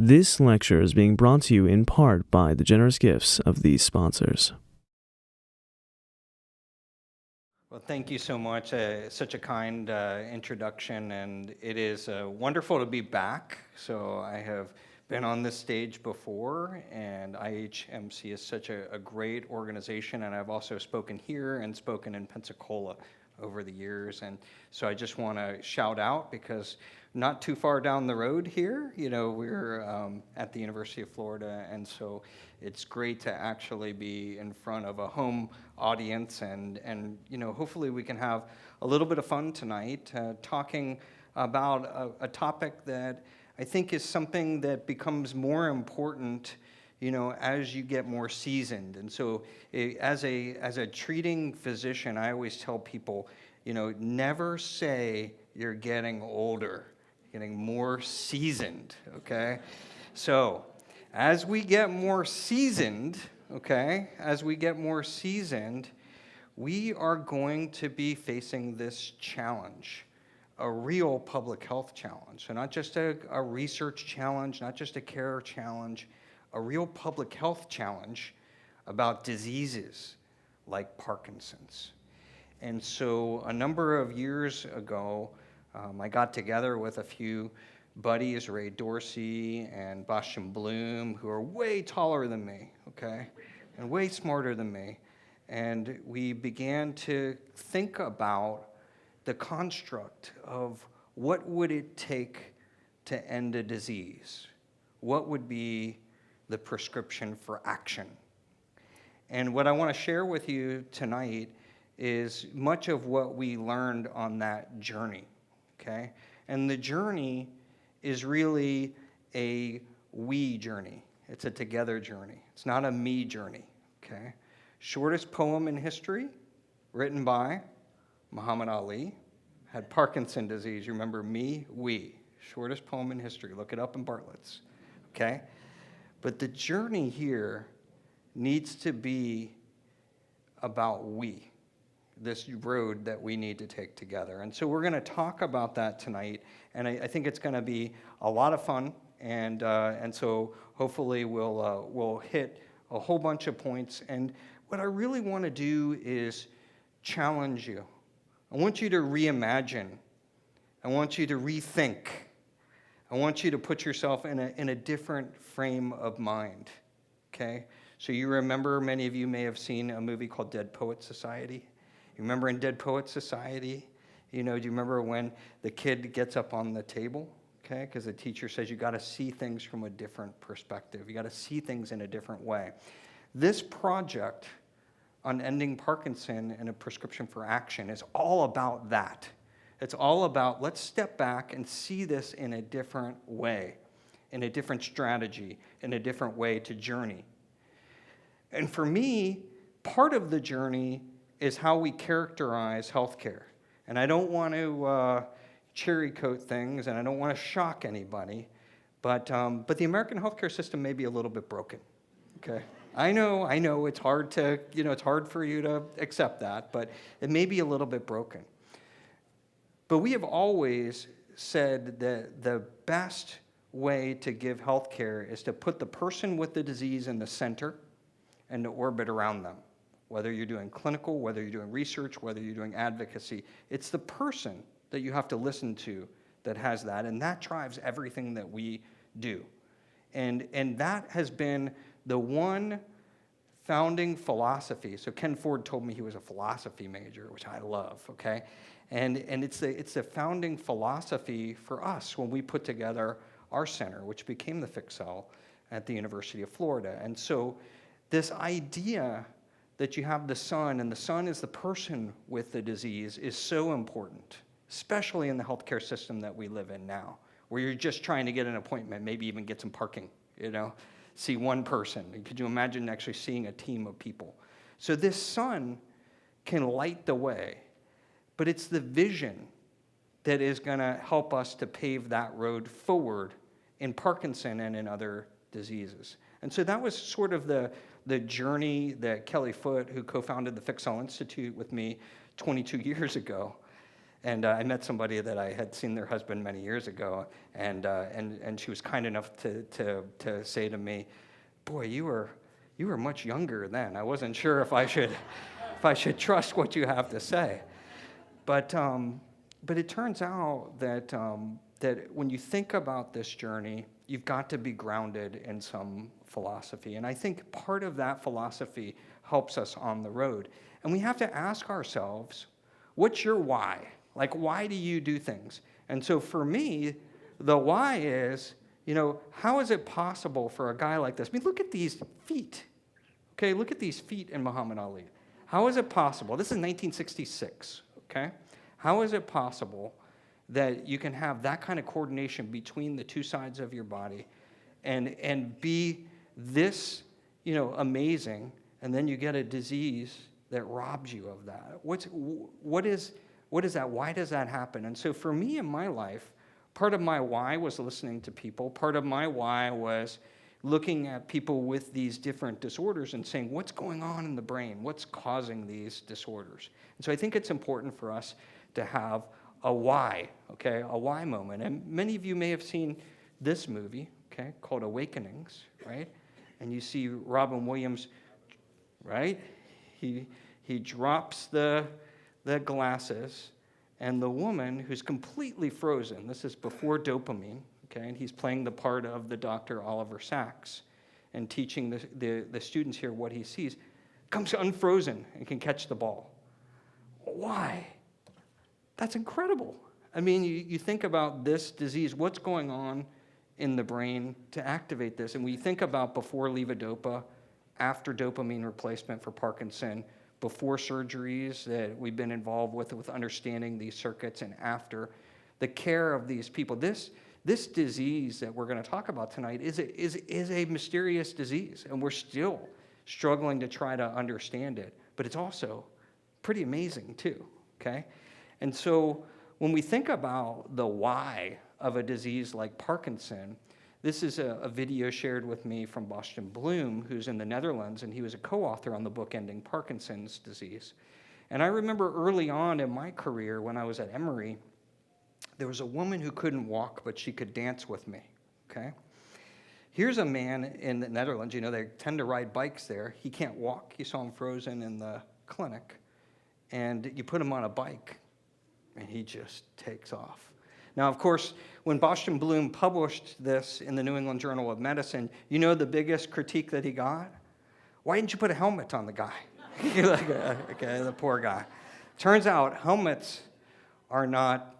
This lecture is being brought to you in part by the generous gifts of these sponsors. Well, thank you so much. Such a kind introduction, and it is wonderful to be back. So I have been on this stage before, and IHMC is such a great organization, and I've also spoken here and spoken in Pensacola over the years. And so I just want to shout out, because not too far down the road here, we're at the University of Florida, and so it's great to actually be in front of a home audience, and hopefully we can have a little bit of fun tonight talking about a topic that I think is something that becomes more important as you get more seasoned. And so as a treating physician, I always tell people, never say you're getting older, getting more seasoned, okay? So as we get more seasoned, we are going to be facing this challenge, a real public health challenge. So not just a research challenge, not just a care challenge, a real public health challenge about diseases like Parkinson's. And so a number of years ago, I got together with a few buddies, Ray Dorsey and Bastian Bloom, who are way taller than me, okay, and way smarter than me. And we began to think about the construct of what would it take to end a disease? What would be the prescription for action? And what I want to share with you tonight is much of what we learned on that journey, okay? And the journey is really a we journey. It's a together journey. It's not a me journey, okay? Shortest poem in history, written by Muhammad Ali, had Parkinson's disease. You remember me, we. Shortest poem in history. Look it up in Bartlett's, okay? But the journey here needs to be about we, this road that we need to take together. And so we're going to talk about that tonight, and I think it's going to be a lot of fun, and so hopefully we'll hit a whole bunch of points. And what I really want to do is challenge you. I want you to reimagine. I want you to rethink. I want you to put yourself in a different frame of mind, okay? So you remember, many of you may have seen a movie called Dead Poets Society. You remember in Dead Poets Society, do you remember when the kid gets up on the table, okay? Because the teacher says you got to see things from a different perspective. You got to see things in a different way. This project on ending Parkinson and a prescription for action is all about that. It's all about, let's step back and see this in a different way, in a different strategy, in a different way to journey. And for me, part of the journey is how we characterize healthcare. And I don't want to cherry coat things, and I don't want to shock anybody, but the American healthcare system may be a little bit broken, okay? I know, it's hard it's hard for you to accept that, but it may be a little bit broken. But we have always said that the best way to give healthcare is to put the person with the disease in the center and to orbit around them. Whether you're doing clinical, whether you're doing research, whether you're doing advocacy, it's the person that you have to listen to that has that, and that drives everything that we do. And that has been the one founding philosophy. So Ken Ford told me he was a philosophy major, which I love, okay? And it's the founding philosophy for us when we put together our center, which became the Fix Cell at the University of Florida. And so this idea that you have the son, and the son is the person with the disease, is so important, especially in the healthcare system that we live in now, where you're just trying to get an appointment, maybe even get some parking, see one person. Could you imagine actually seeing a team of people? So this son can light the way, but it's the vision that is going to help us to pave that road forward in Parkinson and in other diseases. And so that was sort of the journey that Kelly Foote, who co-founded the Fix Cell Institute with me 22 years ago, And I met somebody that I had seen their husband many years ago, and she was kind enough to say to me, "Boy, you were much younger then. I wasn't sure if I should trust what you have to say." But it turns out that when you think about this journey, you've got to be grounded in some philosophy. And I think part of that philosophy helps us on the road. And we have to ask ourselves, what's your why? Like, why do you do things? And so for me, the why is, how is it possible for a guy like this? I mean, look at these feet. Okay, look at these feet in Muhammad Ali. How is it possible? This is 1966, okay? How is it possible that you can have that kind of coordination between the two sides of your body and be this, amazing, and then you get a disease that robs you of that? What is that? Why does that happen? And so for me in my life, part of my why was listening to people. Part of my why was looking at people with these different disorders and saying, what's going on in the brain? What's causing these disorders? And so I think it's important for us to have a why, okay, a why moment. And many of you may have seen this movie, okay, called Awakenings, right? And you see Robin Williams, right? He drops the glasses, and the woman who's completely frozen, this is before dopamine, okay, and he's playing the part of the Dr. Oliver Sacks and teaching the students here what he sees, comes unfrozen and can catch the ball. Why? That's incredible. I mean, you think about this disease, what's going on in the brain to activate this, and we think about before levodopa, after dopamine replacement for Parkinson, before surgeries that we've been involved with understanding these circuits, and after the care of these people. This disease that we're going to talk about tonight is a mysterious disease, and we're still struggling to try to understand it, but it's also pretty amazing too, okay? And so when we think about the why of a disease like Parkinson, this is a video shared with me from Boston Bloom, who's in the Netherlands, and he was a co-author on the book Ending Parkinson's Disease. And I remember early on in my career when I was at Emory, there was a woman who couldn't walk, but she could dance with me, okay? Here's a man in the Netherlands, they tend to ride bikes there. He can't walk. You saw him frozen in the clinic. And you put him on a bike, and he just takes off. Now, of course, when Boston Bloom published this in the New England Journal of Medicine, the biggest critique that he got? Why didn't you put a helmet on the guy? You're like, okay, the poor guy. Turns out helmets are not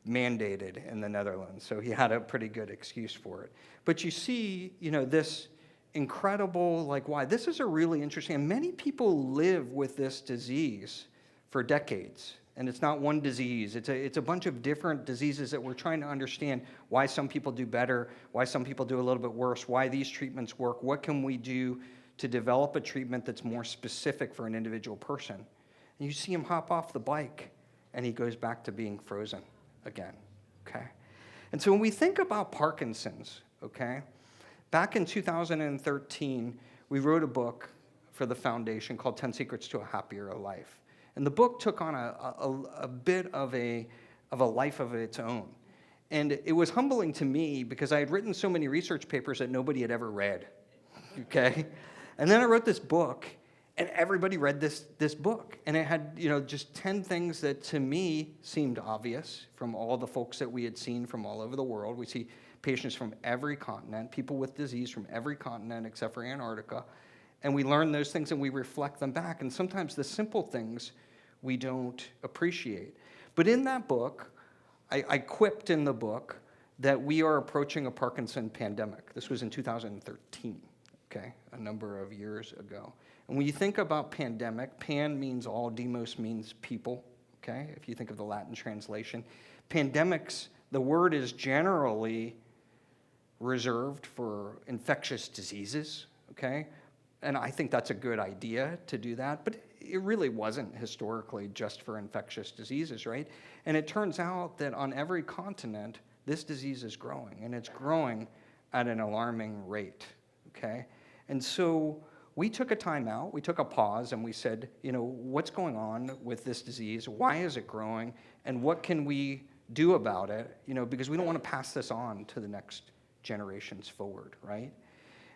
mandated in the Netherlands, so he had a pretty good excuse for it. But you see, this incredible, why? This is a really interesting, and many people live with this disease for decades. And it's not one disease. It's a bunch of different diseases that we're trying to understand why some people do better, why some people do a little bit worse, why these treatments work, what can we do to develop a treatment that's more specific for an individual person. And you see him hop off the bike, and he goes back to being frozen again, okay? And so when we think about Parkinson's, okay, back in 2013, we wrote a book for the foundation called 10 Secrets to a Happier Life. And the book took on a bit of a life of its own. And it was humbling to me because I had written so many research papers that nobody had ever read, okay? And then I wrote this book, and everybody read this book. And it had, just 10 things that to me seemed obvious from all the folks that we had seen from all over the world. We see patients from every continent, people with disease from every continent except for Antarctica. And we learn those things and we reflect them back. And sometimes the simple things we don't appreciate. But in that book, I quipped in the book that we are approaching a Parkinson pandemic. This was in 2013, okay, a number of years ago. And when you think about pandemic, pan means all, demos means people, okay, if you think of the Latin translation. Pandemics, the word is generally reserved for infectious diseases, okay? And I think that's a good idea to do that, but it really wasn't historically just for infectious diseases, right? And it turns out that on every continent, this disease is growing, and it's growing at an alarming rate, okay? And so we took a time out, we took a pause, and we said, what's going on with this disease? Why is it growing? And what can we do about it? Because we don't want to pass this on to the next generations forward, right?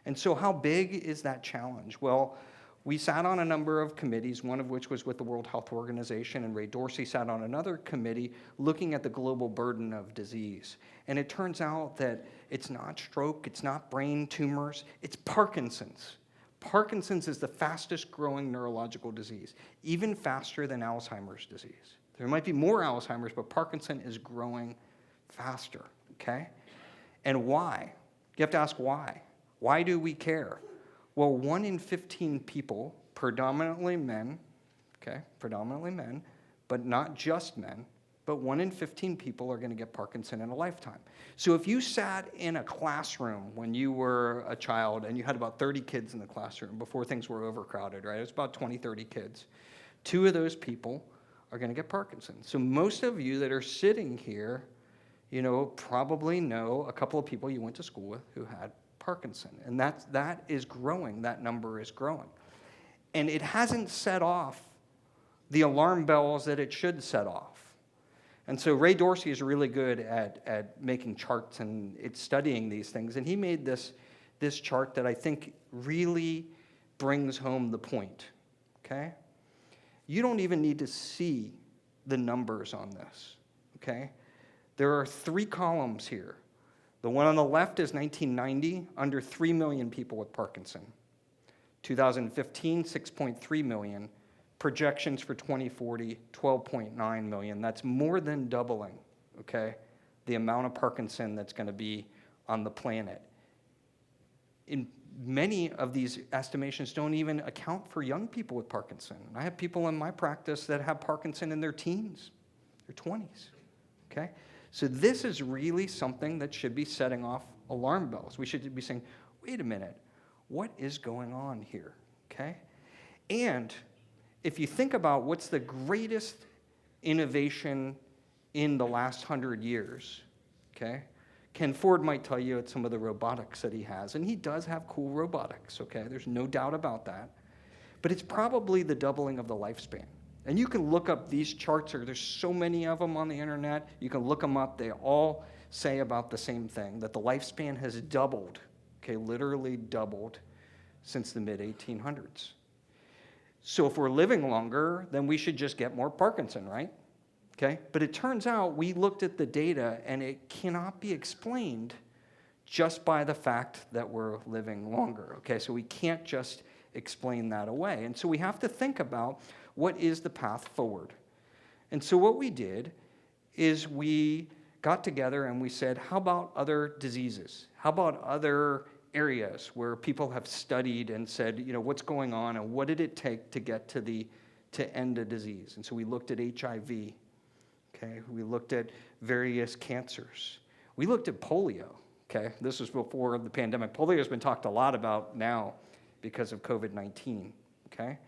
And so how big is that challenge? Well, we sat on a number of committees, one of which was with the World Health Organization, and Ray Dorsey sat on another committee looking at the global burden of disease. And it turns out that it's not stroke, it's not brain tumors, it's Parkinson's. Parkinson's is the fastest growing neurological disease, even faster than Alzheimer's disease. There might be more Alzheimer's, but Parkinson is growing faster, okay? And why? You have to ask why. Why do we care? Well, 1 in 15 people, predominantly men, but not just men, but 1 in 15 people are going to get Parkinson in a lifetime. So if you sat in a classroom when you were a child and you had about 30 kids in the classroom before things were overcrowded, right? It was about 20, 30 kids. 2 of those people are going to get Parkinson. So most of you that are sitting here, probably know a couple of people you went to school with who had Parkinson, and that is growing. That number is growing, and it hasn't set off the alarm bells that it should set off. And so Ray Dorsey is really good at making charts and it's studying these things, and he made this chart that I think really brings home the point. Okay, you don't even need to see the numbers on this. Okay, there are 3 columns here. The one on the left is 1990, under 3 million people with Parkinson. 2015, 6.3 million. Projections for 2040, 12.9 million. That's more than doubling, okay, the amount of Parkinson that's going to be on the planet. In many of these estimations don't even account for young people with Parkinson. I have people in my practice that have Parkinson in their teens, their 20s, okay? So this is really something that should be setting off alarm bells. We should be saying, wait a minute, what is going on here, okay? And if you think about what's the greatest innovation in the last 100 years, okay? Ken Ford might tell you it's some of the robotics that he has, and he does have cool robotics, okay? There's no doubt about that. But it's probably the doubling of the lifespan. And you can look up these charts, there's so many of them on the internet. You can look them up. They all say about the same thing, that the lifespan has doubled, okay, literally doubled since the mid-1800s. So if we're living longer, then we should just get more Parkinson, right? Okay, but it turns out we looked at the data and it cannot be explained just by the fact that we're living longer, okay? So we can't just explain that away. And so we have to think about what is the path forward. And so what we did is we got together and we said, how about other diseases? How about other areas where people have studied and said, what's going on and what did it take to get to end a disease? And so we looked at HIV, okay? We looked at various cancers. We looked at polio, okay? This was before the pandemic. Polio has been talked a lot about now because of COVID-19, okay?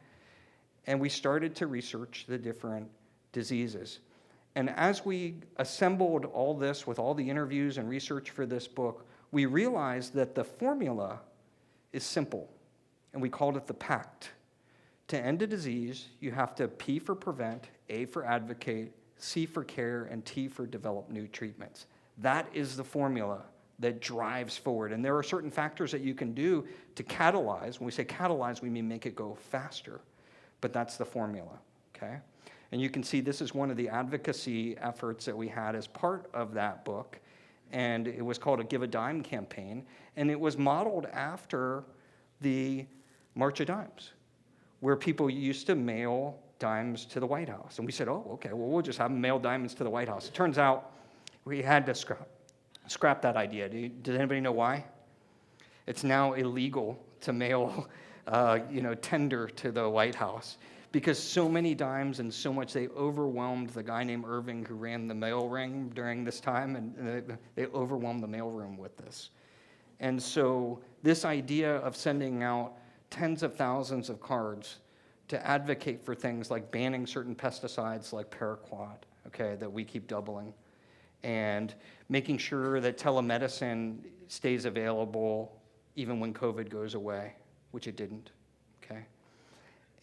And we started to research the different diseases. And as we assembled all this with all the interviews and research for this book, we realized that the formula is simple, and we called it the PACT. To end a disease, you have to P for prevent, A for advocate, C for care, and T for develop new treatments. That is the formula that drives forward. And there are certain factors that you can do to catalyze. When we say catalyze, we mean make it go faster. But that's the formula, okay? And you can see this is one of the advocacy efforts that we had as part of that book. And it was called a Give a Dime campaign. And it was modeled after the March of Dimes, where people used to mail dimes to the White House. And we said, oh, okay, well, we'll just have them mail diamonds to the White House. It turns out we had to scrap that idea. Does anybody know why? It's now illegal to mail tender to the White House because so many dimes and so much they overwhelmed the guy named Irving who ran the mail ring during this time, and they overwhelmed the mailroom with this. And so this idea of sending out tens of thousands of cards to advocate for things like banning certain pesticides like paraquat, okay, that we keep doubling, and making sure that telemedicine stays available even when COVID goes away, which it didn't, okay?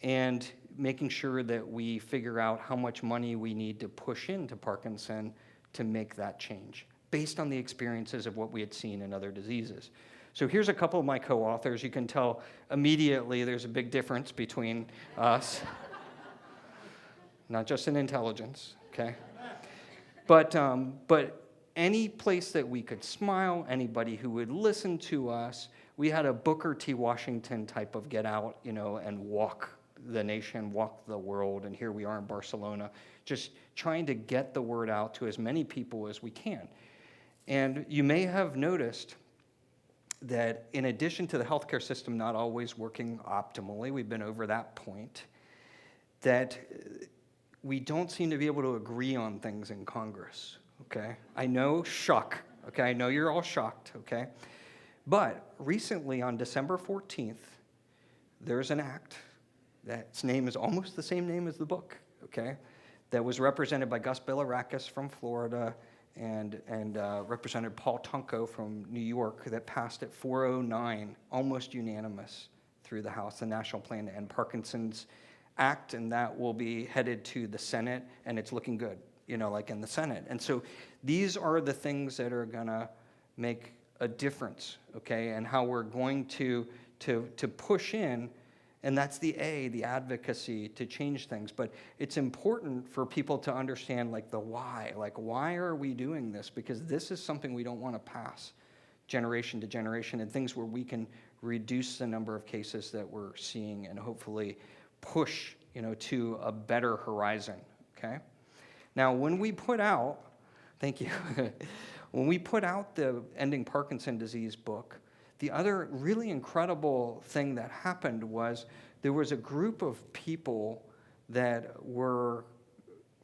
And making sure that we figure out how much money we need to push into Parkinson to make that change, based on the experiences of what we had seen in other diseases. So here's a couple of my co-authors. You can tell immediately there's a big difference between us. Not just in intelligence, okay? But any place that we could smile, anybody who would listen to us, we had a Booker T. Washington type of get out, and walk the nation, walk the world, and here we are in Barcelona, just trying to get the word out to as many people as we can. And you may have noticed that in addition to the healthcare system not always working optimally, we've been over that point, that we don't seem to be able to agree on things in Congress, okay? I know, shock, okay? I know you're all shocked, okay? But recently, on December 14th, there's an act that's name is almost the same name as the book, okay? That was represented by Gus Bilirakis from Florida and Representative Paul Tunko from New York, that passed at 409, almost unanimous through the House, the National Plan to End Parkinson's Act, and that will be headed to the Senate, and it's looking good, like in the Senate. And so these are the things that are gonna make a difference, okay, and how we're going to push in. And that's the advocacy to change things. But it's important for people to understand the why. Why are we doing this? Because this is something we don't want to pass generation to generation, and things where we can reduce the number of cases that we're seeing and hopefully push, to a better horizon, okay? Now, when we put out, thank you, when we put out the Ending Parkinson Disease book, the other really incredible thing that happened was there was a group of people that were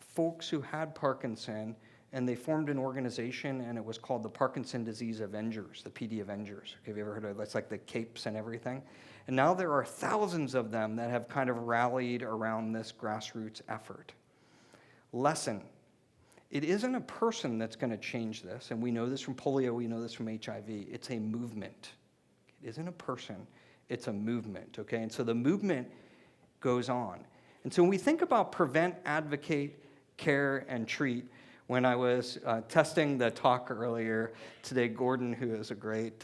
folks who had Parkinson, and they formed an organization, and it was called the Parkinson Disease Avengers, the PD Avengers. Have you ever heard of it? It's like the capes and everything. And now there are thousands of them that have kind of rallied around this grassroots effort. Lesson: it isn't a person that's going to change this, and we know this from polio, we know this from HIV. It's a movement. It isn't a person, it's a movement, okay? And so the movement goes on. And so when we think about prevent, advocate, care, and treat, when I was testing the talk earlier today, Gordon, who is a great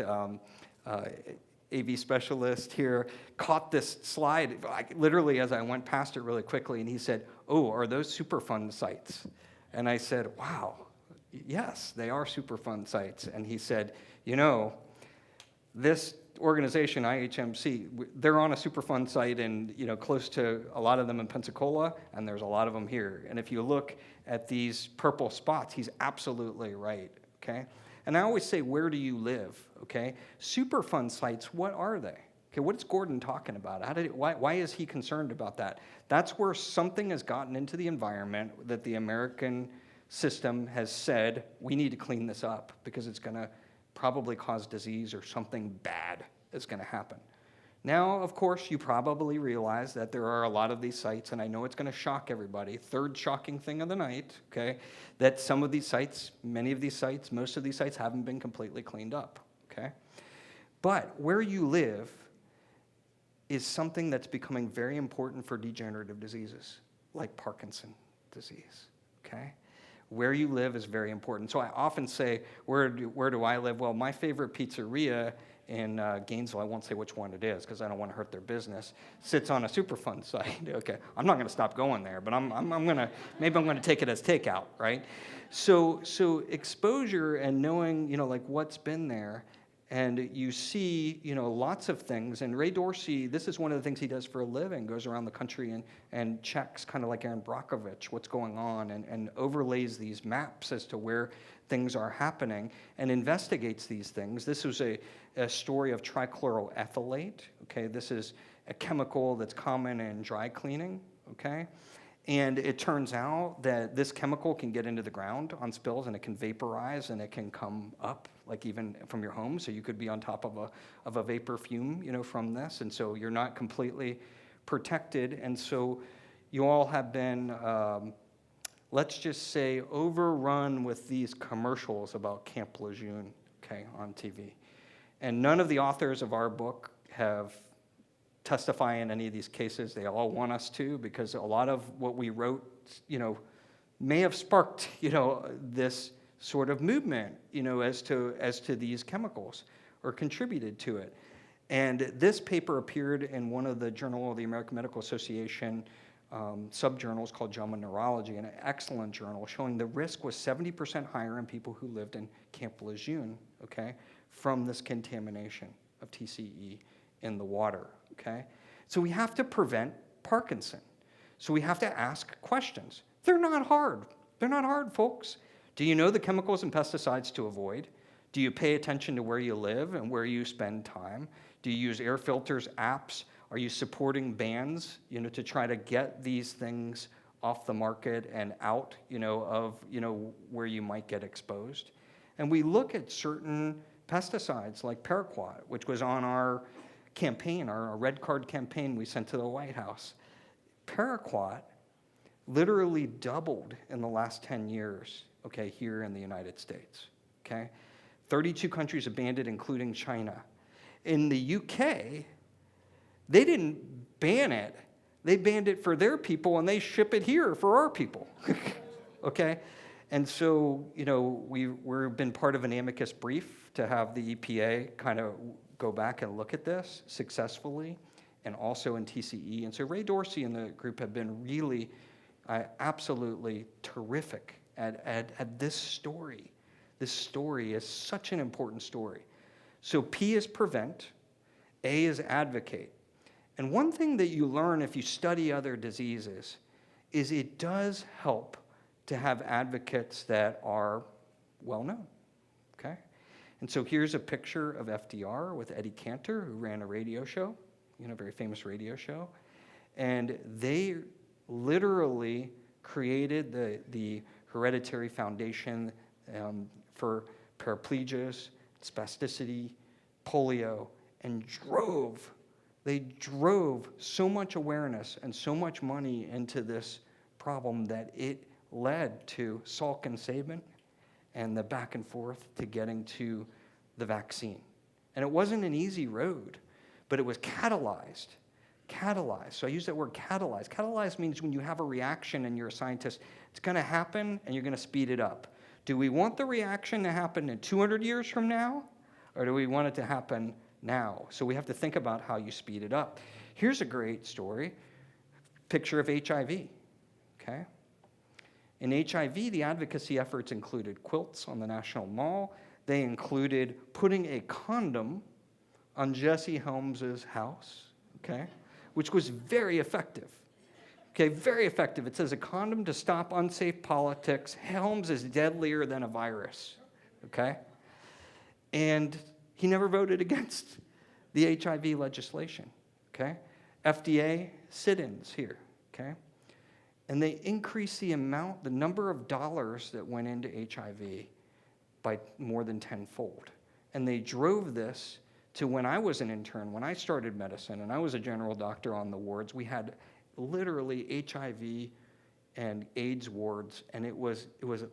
AV specialist here, caught this slide literally as I went past it really quickly, and he said, "Oh, are those Superfund sites?" And I said, "Wow, yes, they are Superfund sites." And he said, this organization, IHMC, they're on a Superfund site and close to a lot of them in Pensacola, and there's a lot of them here. And if you look at these purple spots, he's absolutely right, okay? And I always say, where do you live, okay? Superfund sites, what are they? Okay, what is Gordon talking about? Why is he concerned about that? That's where something has gotten into the environment that the American system has said, we need to clean this up because it's gonna probably cause disease or something bad is gonna happen. Now, of course, you probably realize that there are a lot of these sites, and I know it's gonna shock everybody, third shocking thing of the night, okay, that some of these sites, many of these sites, most of these sites haven't been completely cleaned up, okay? But where you live is something that's becoming very important for degenerative diseases, like Parkinson disease, okay? Where you live is very important. So I often say, where do I live? Well, my favorite pizzeria in Gainesville, I won't say which one it is because I don't want to hurt their business, sits on a Superfund site. Okay, I'm not going to stop going there, but maybe I'm going to take it as takeout, right? So exposure and knowing, what's been there, and you see, lots of things. And Ray Dorsey, this is one of the things he does for a living, goes around the country and checks, kind of like Aaron Brockovich, what's going on, and overlays these maps as to where things are happening and investigates these things. This was a story of trichloroethylate, okay? This is a chemical that's common in dry cleaning, okay? And it turns out that this chemical can get into the ground on spills, and it can vaporize, and it can come up, like even from your home. So you could be on top of a vapor fume, from this. And so you're not completely protected. And so you all have been, let's just say, overrun with these commercials about Camp Lejeune, okay, on TV. And none of the authors of our book have testify in any of these cases. They all want us to, because a lot of what we wrote, may have sparked, this sort of movement, as to these chemicals, or contributed to it. And this paper appeared in one of the Journal of the American Medical Association subjournals called JAMA Neurology, an excellent journal showing the risk was 70% higher in people who lived in Camp Lejeune, okay, from this contamination of TCE in the water, okay? So we have to prevent Parkinson. So we have to ask questions. They're not hard. They're not hard, folks. Do you know the chemicals and pesticides to avoid? Do you pay attention to where you live and where you spend time? Do you use air filters, apps? Are you supporting bans, to try to get these things off the market and out, of, where you might get exposed? And we look at certain pesticides like paraquat, which was on our campaign, our red card campaign we sent to the White House. Paraquat literally doubled in the last 10 years, okay, here in the United States, okay? 32 countries have banned it, including China. In the UK, they didn't ban it. They banned it for their people, and they ship it here for our people, okay? And so, we've been part of an amicus brief to have the EPA kind of go back and look at this successfully, and also in TCE. And so Ray Dorsey and the group have been really absolutely terrific at this story. This story is such an important story. So P is prevent, A is advocate. And one thing that you learn if you study other diseases is it does help to have advocates that are well-known, okay? And so here's a picture of FDR with Eddie Cantor, who ran a radio show, a very famous radio show. And they literally created the Hereditary Foundation for paraplegias, spasticity, polio, and they drove so much awareness and so much money into this problem that it led to Salk and Sabin and the back and forth to getting to the vaccine. And it wasn't an easy road, but it was catalyzed. So I use that word catalyze. Catalyze means when you have a reaction and you're a scientist, it's going to happen and you're going to speed it up. Do we want the reaction to happen in 200 years from now, or do we want it to happen now? So we have to think about how you speed it up. Here's a great story, picture of HIV, okay? In HIV, the advocacy efforts included quilts on the National Mall. They included putting a condom on Jesse Helms's house, okay, which was very effective. Okay, very effective. It says a condom to stop unsafe politics. Helms is deadlier than a virus, okay? And he never voted against the HIV legislation, okay? FDA sit-ins here, okay? And they increased the number of dollars that went into HIV by more than tenfold. And they drove this to when I was an intern, when I started medicine, and I was a general doctor on the wards, we had literally HIV and AIDS wards, and it was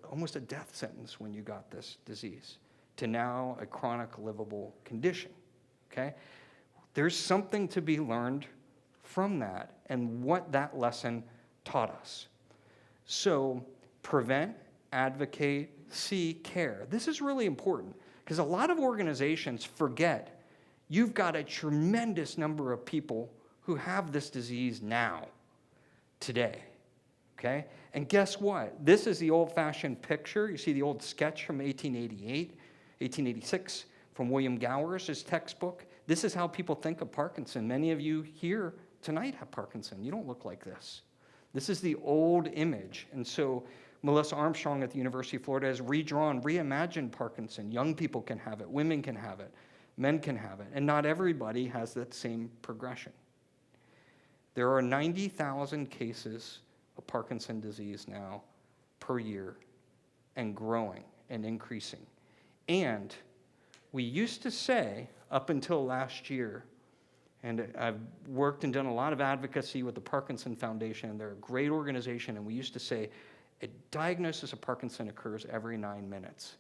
almost a death sentence when you got this disease, to now a chronic livable condition, okay? There's something to be learned from that and what that lesson taught us. So prevent, advocate, C, care. This is really important because a lot of organizations forget you've got a tremendous number of people who have this disease now, today, okay? And guess what? This is the old-fashioned picture. You see the old sketch from 1886 from William Gower's textbook. This is how people think of Parkinson. Many of you here tonight have Parkinson. You don't look like this. This is the old image. And so Melissa Armstrong at the University of Florida has redrawn, reimagined Parkinson. Young people can have it. Women can have it. Men can have it. And not everybody has that same progression. There are 90,000 cases of Parkinson disease now per year and growing and increasing. And we used to say, up until last year, and I've worked and done a lot of advocacy with the Parkinson Foundation. They're a great organization, and we used to say a diagnosis of Parkinson occurs every 9 minutes.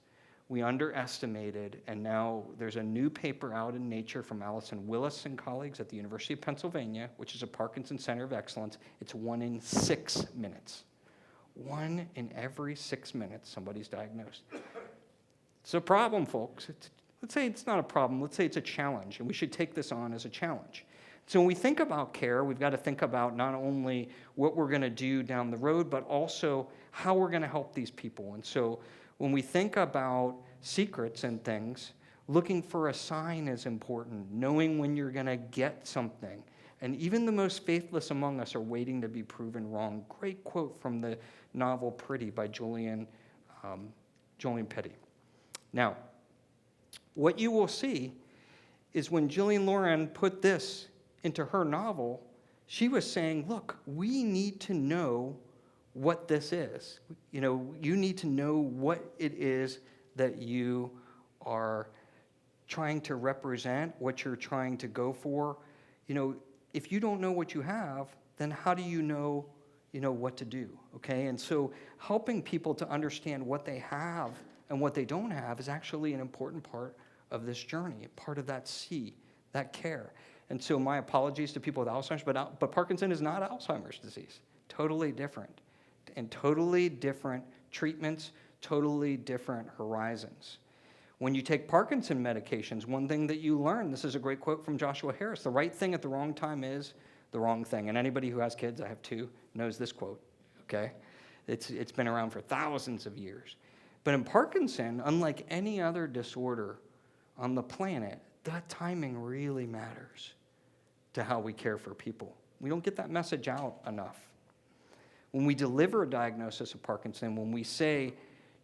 we underestimated, and now there's a new paper out in Nature from Allison Willis and colleagues at the University of Pennsylvania, which is a Parkinson Center of Excellence. It's 1 in 6 minutes. 1 in every 6 minutes, somebody's diagnosed. It's a problem, folks. Let's say it's not a problem. Let's say it's a challenge, and we should take this on as a challenge. So when we think about care, we've got to think about not only what we're going to do down the road, but also how we're going to help these people. And so when we think about secrets and things, looking for a sign is important, knowing when you're going to get something. And even the most faithless among us are waiting to be proven wrong. Great quote from the novel Pretty by Julian Petty. Now, what you will see is when Gillian Loran put this into her novel, she was saying, look, we need to know what this is. You know, you need to know what it is that you are trying to represent, what you're trying to go for. You know, if you don't know what you have, then how do you know what to do, okay? And so helping people to understand what they have and what they don't have is actually an important part of this journey, part of that C, that care. And so my apologies to people with Alzheimer's, but Parkinson is not Alzheimer's disease. Totally different. And totally different treatments, totally different horizons. When you take Parkinson medications, one thing that you learn, this is a great quote from Joshua Harris, the right thing at the wrong time is the wrong thing. And anybody who has kids, I have 2, knows this quote, okay? It's been around for thousands of years. But in Parkinson, unlike any other disorder on the planet, that timing really matters to how we care for people. We don't get that message out enough. When we deliver a diagnosis of Parkinson, when we say,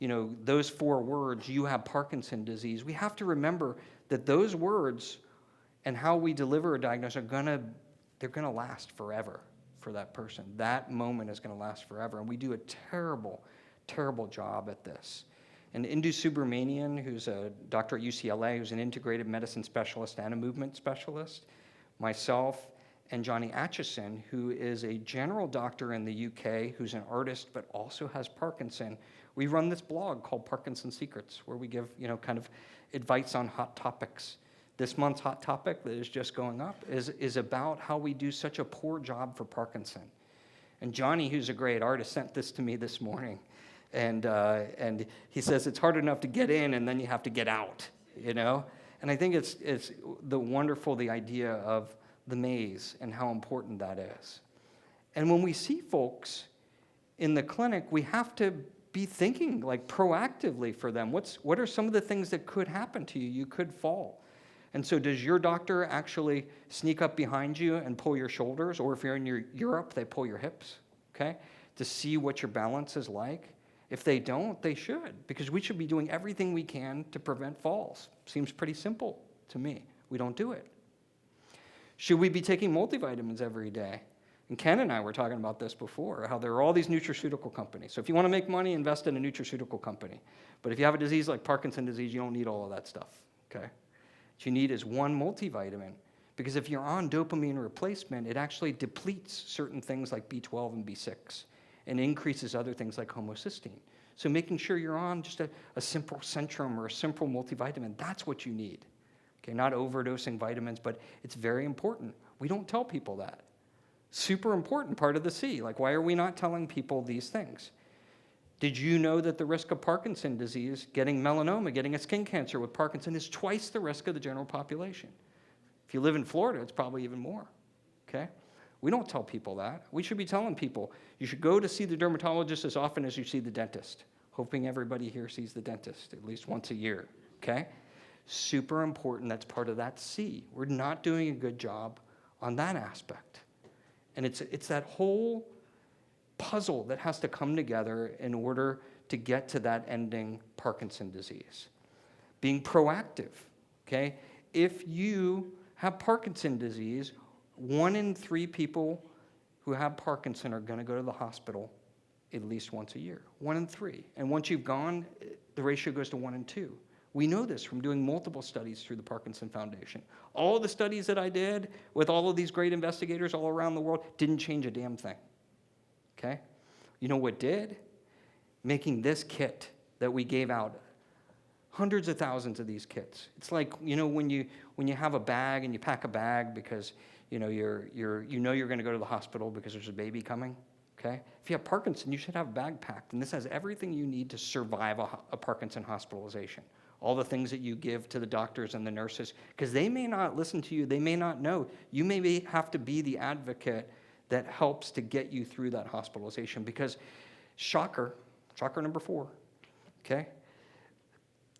those 4 words, you have Parkinson disease, we have to remember that those words and how we deliver a diagnosis they're gonna last forever for that person. That moment is gonna last forever. And we do a terrible, terrible job at this. And Indu Subramanian, who's a doctor at UCLA, who's an integrative medicine specialist and a movement specialist, myself, and Johnny Atchison, who is a general doctor in the UK, who's an artist but also has Parkinson. We run this blog called Parkinson Secrets, where we give, kind of advice on hot topics. This month's hot topic that is just going up is about how we do such a poor job for Parkinson. And Johnny, who's a great artist, sent this to me this morning. And he says it's hard enough to get in, and then you have to get out, And I think it's the idea of the maze and how important that is. And when we see folks in the clinic, we have to be thinking like proactively for them. What are some of the things that could happen to you? You could fall. And so does your doctor actually sneak up behind you and pull your shoulders? Or if you're in Europe, they pull your hips, okay, to see what your balance is like? If they don't, they should, because we should be doing everything we can to prevent falls. Seems pretty simple to me. We don't do it. Should we be taking multivitamins every day? And Ken and I were talking about this before, how there are all these nutraceutical companies. So if you want to make money, invest in a nutraceutical company. But if you have a disease like Parkinson's disease, you don't need all of that stuff, okay? What you need is one multivitamin, because if you're on dopamine replacement, it actually depletes certain things like B12 and B6 and increases other things like homocysteine. So making sure you're on just a simple Centrum or a simple multivitamin, that's what you need. Okay, not overdosing vitamins, but it's very important. We don't tell people that. Super important part of the C. Like, why are we not telling people these things? Did you know that the risk of Parkinson's disease, getting melanoma, getting a skin cancer with Parkinson, is twice the risk of the general population? If you live in Florida, it's probably even more, okay? We don't tell people that. We should be telling people, you should go to see the dermatologist as often as you see the dentist, hoping everybody here sees the dentist at least once a year, okay? Super important, that's part of that C. We're not doing a good job on that aspect. And it's that whole puzzle that has to come together in order to get to that ending Parkinson's disease. Being proactive, okay? If you have Parkinson's disease, 1 in 3 people who have Parkinson are going to go to the hospital at least once a year. 1 in 3. And once you've gone, the ratio goes to 1 in 2. We know this from doing multiple studies through the Parkinson Foundation. All the studies that I did with all of these great investigators all around the world didn't change a damn thing, okay? You know what did? Making this kit that we gave out Hundreds of thousands of these kits. It's like, when you have a bag and you pack a bag because, you're going to go to the hospital because there's a baby coming, okay? If you have Parkinson, you should have a bag packed, and this has everything you need to survive a Parkinson hospitalization. All the things that you give to the doctors and the nurses, because they may not listen to you, they may not know. You may have to be the advocate that helps to get you through that hospitalization, because shocker number 4, okay?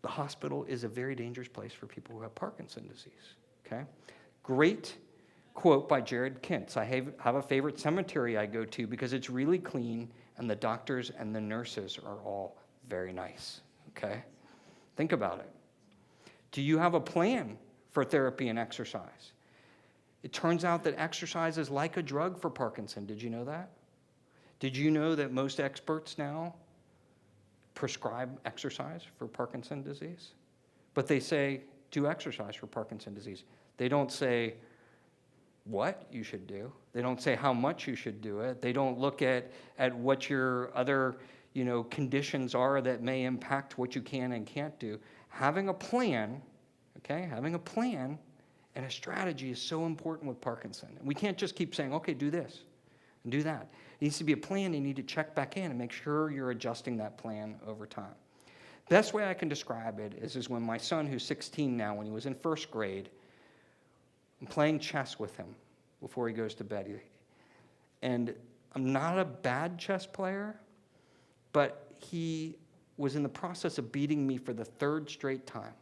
The hospital is a very dangerous place for people who have Parkinson's disease, okay? Great quote by Jared Kintz. I have a favorite cemetery I go to because it's really clean and the doctors and the nurses are all very nice, okay? Think about it. Do you have a plan for therapy and exercise? It turns out that exercise is like a drug for Parkinson. Did you know that? Did you know that most experts now prescribe exercise for Parkinson's disease? But they say, do exercise for Parkinson's disease. They don't say what you should do. They don't say how much you should do it. They don't look at what your other conditions are that may impact what you can and can't do. Having a plan, okay, and a strategy is so important with Parkinson. And we can't just keep saying, okay, do this and do that. It needs to be a plan. You need to check back in and make sure you're adjusting that plan over time. Best way I can describe it is when my son, who's 16 now, when he was in first grade, I'm playing chess with him before he goes to bed. And I'm not a bad chess player, but he was in the process of beating me for the 3rd straight time.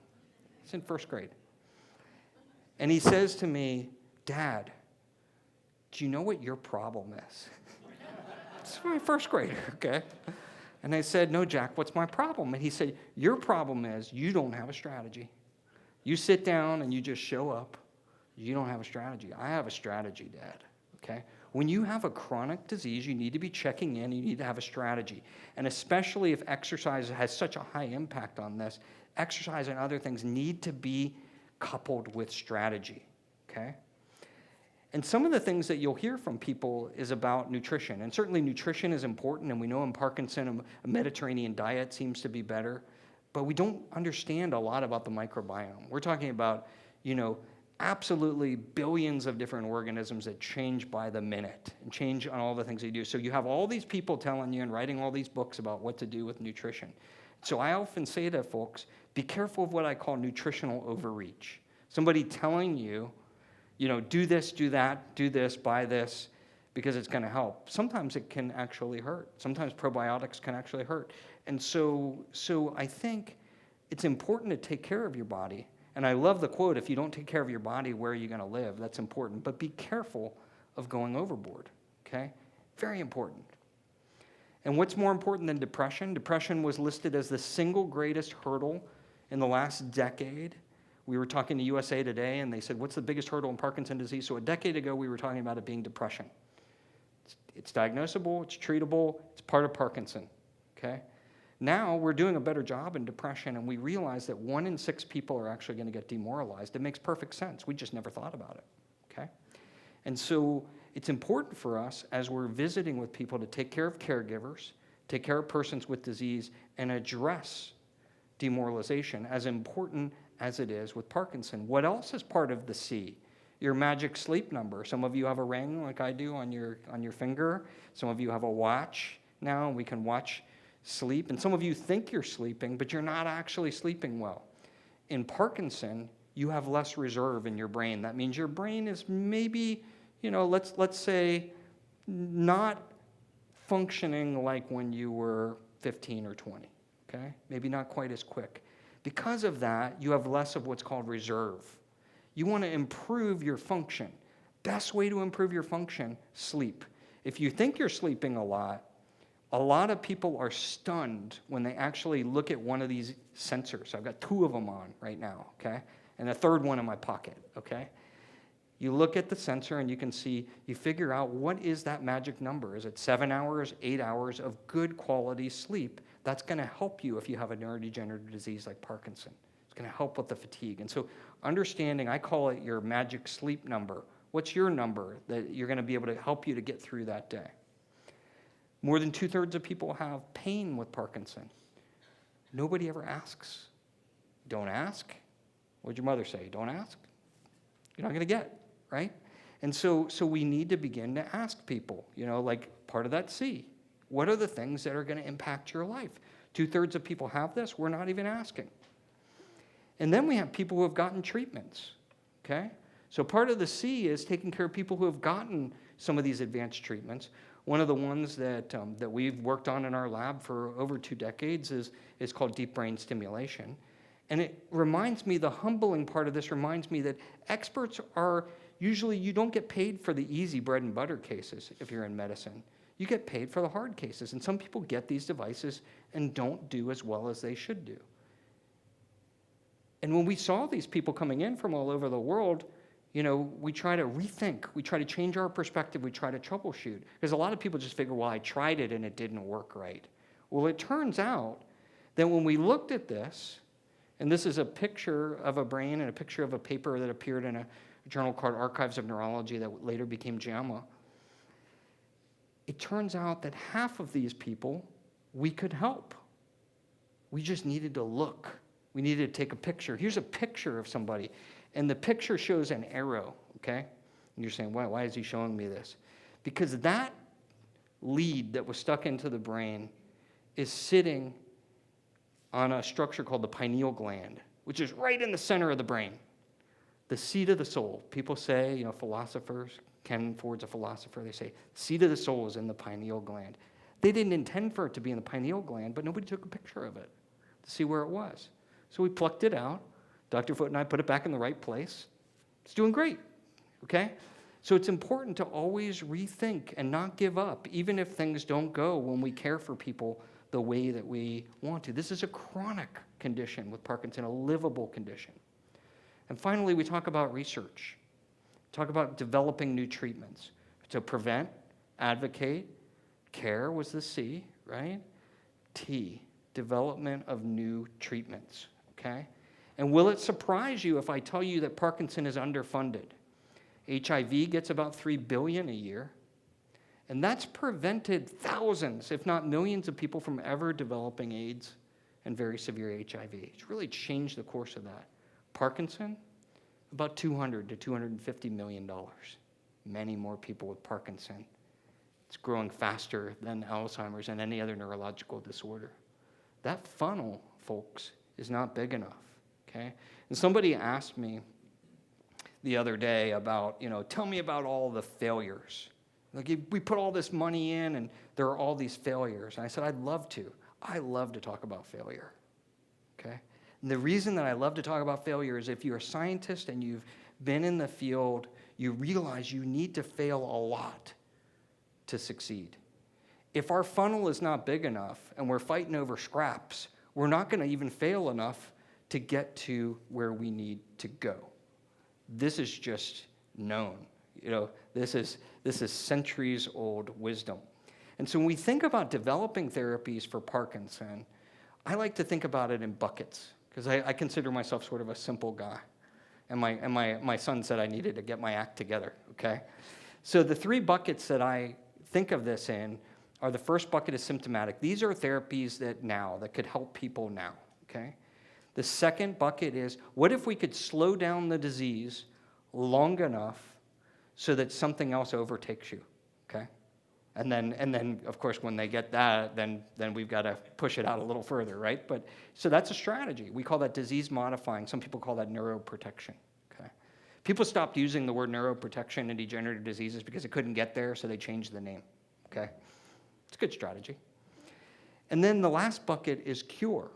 He's in first grade. And he says to me, Dad, do you know what your problem is? It's my first grader, okay? And I said, no, Jack, what's my problem? And he said, your problem is you don't have a strategy. You sit down and you just show up. You don't have a strategy. I have a strategy, Dad, okay? When you have a chronic disease, you need to be checking in. You need to have a strategy. And especially if exercise has such a high impact on this, exercise and other things need to be coupled with strategy, okay? And some of the things that you'll hear from people is about nutrition. And certainly nutrition is important, and we know in Parkinson a Mediterranean diet seems to be better, but we don't understand a lot about the microbiome. We're talking about, absolutely billions of different organisms that change by the minute and change on all the things they do. So you have all these people telling you and writing all these books about what to do with nutrition. So I often say to folks, be careful of what I call nutritional overreach. Somebody telling you, do this, do that, do this, buy this, because it's going to help. Sometimes it can actually hurt. Sometimes probiotics can actually hurt. And so I think it's important to take care of your body. And I love the quote, if you don't take care of your body, where are you going to live? That's important. But be careful of going overboard, okay? Very important. And what's more important than depression? Depression was listed as the single greatest hurdle in the last decade. We were talking to USA Today, and they said, what's the biggest hurdle in Parkinson's disease? So a decade ago, we were talking about it being depression. It's diagnosable, it's treatable, it's part of Parkinson, okay? Now we're doing a better job in depression, and we realize that 1 in 6 people are actually going to get demoralized. It makes perfect sense. We just never thought about it, okay? And so it's important for us as we're visiting with people to take care of caregivers, take care of persons with disease, and address demoralization as important as it is with Parkinson. What else is part of the C? Your magic sleep number. Some of you have a ring like I do on your finger. Some of you have a watch now, and we can watch sleep. And some of you think you're sleeping, but you're not actually sleeping well. In Parkinson, you have less reserve in your brain. That means your brain is maybe, let's say, not functioning like when you were 15 or 20, okay? Maybe not quite as quick. Because of that, you have less of what's called reserve. You want to improve your function. Best way to improve your function, sleep. If you think you're sleeping a lot of people are stunned when they actually look at one of these sensors. I've got 2 of them on right now, okay? And a 3rd one in my pocket, okay? You look at the sensor and you can see, you figure out what is that magic number. Is it 7 hours, 8 hours of good quality sleep? That's going to help you if you have a neurodegenerative disease like Parkinson. It's going to help with the fatigue. And so understanding, I call it your magic sleep number. What's your number that you're going to be able to help you to get through that day? More than 2/3 of people have pain with Parkinson. Nobody ever asks Don't ask. What'd your mother say? Don't ask. You're not going to get, right? And so we need to begin to ask people, like part of that C. What are the things that are going to impact your life? 2/3 of people have this. We're not even asking. And then we have people who have gotten treatments, okay? So part of the C is taking care of people who have gotten some of these advanced treatments. One of the ones that we've worked on in our lab for over 2 decades is called deep brain stimulation. And it reminds me, the humbling part of this reminds me that experts are usually, you don't get paid for the easy bread and butter cases if you're in medicine. You get paid for the hard cases. And some people get these devices and don't do as well as they should do. And when we saw these people coming in from all over the world, we try to rethink. We try to change our perspective. We try to troubleshoot. Because a lot of people just figure, well, I tried it and it didn't work right. Well, it turns out that when we looked at this, and this is a picture of a brain and a picture of a paper that appeared in a journal called Archives of Neurology that later became JAMA, it turns out that half of these people we could help. We just needed to look. We needed to take a picture. Here's a picture of somebody, and the picture shows an arrow, okay? And you're saying, why is he showing me this? Because that lead that was stuck into the brain is sitting on a structure called the pineal gland, which is right in the center of the brain, the seat of the soul. People say, philosophers, Ken Ford's a philosopher, they say, seat of the soul is in the pineal gland. They didn't intend for it to be in the pineal gland, but nobody took a picture of it to see where it was. So we plucked it out. Dr. Foote and I put it back in the right place. It's doing great, okay? So it's important to always rethink and not give up, even if things don't go when we care for people the way that we want to. This is a chronic condition with Parkinson, a livable condition. And finally, we talk about research. Talk about developing new treatments. To prevent, advocate, care was the C, right? T, development of new treatments, okay? And will it surprise you if I tell you that Parkinson is underfunded? HIV gets about $3 billion a year, and that's prevented thousands, if not millions of people from ever developing AIDS and very severe HIV. It's really changed the course of that. Parkinson, about $200 to $250 million. Many more people with Parkinson. It's growing faster than Alzheimer's and any other neurological disorder. That funnel, folks, is not big enough, okay? And somebody asked me the other day about, tell me about all the failures. Like, we put all this money in and there are all these failures. And I said, I'd love to. I love to talk about failure, okay? And the reason that I love to talk about failure is if you're a scientist and you've been in the field, you realize you need to fail a lot to succeed. If our funnel is not big enough and we're fighting over scraps, we're not going to even fail enough to get to where we need to go. This is just known. This is centuries-old wisdom. And so when we think about developing therapies for Parkinson, I like to think about it in buckets, because I consider myself sort of a simple guy. And my son said I needed to get my act together, okay? So the 3 buckets that I think of this in are, the first bucket is symptomatic. These are therapies that could help people now, okay? The second bucket is, what if we could slow down the disease long enough so that something else overtakes you, okay? And then, of course, when they get that, then we've got to push it out a little further, right? But so that's a strategy. We call that disease modifying. Some people call that neuroprotection, okay? People stopped using the word neuroprotection in degenerative diseases because it couldn't get there, so they changed the name, okay? It's a good strategy. And then the last bucket is cure.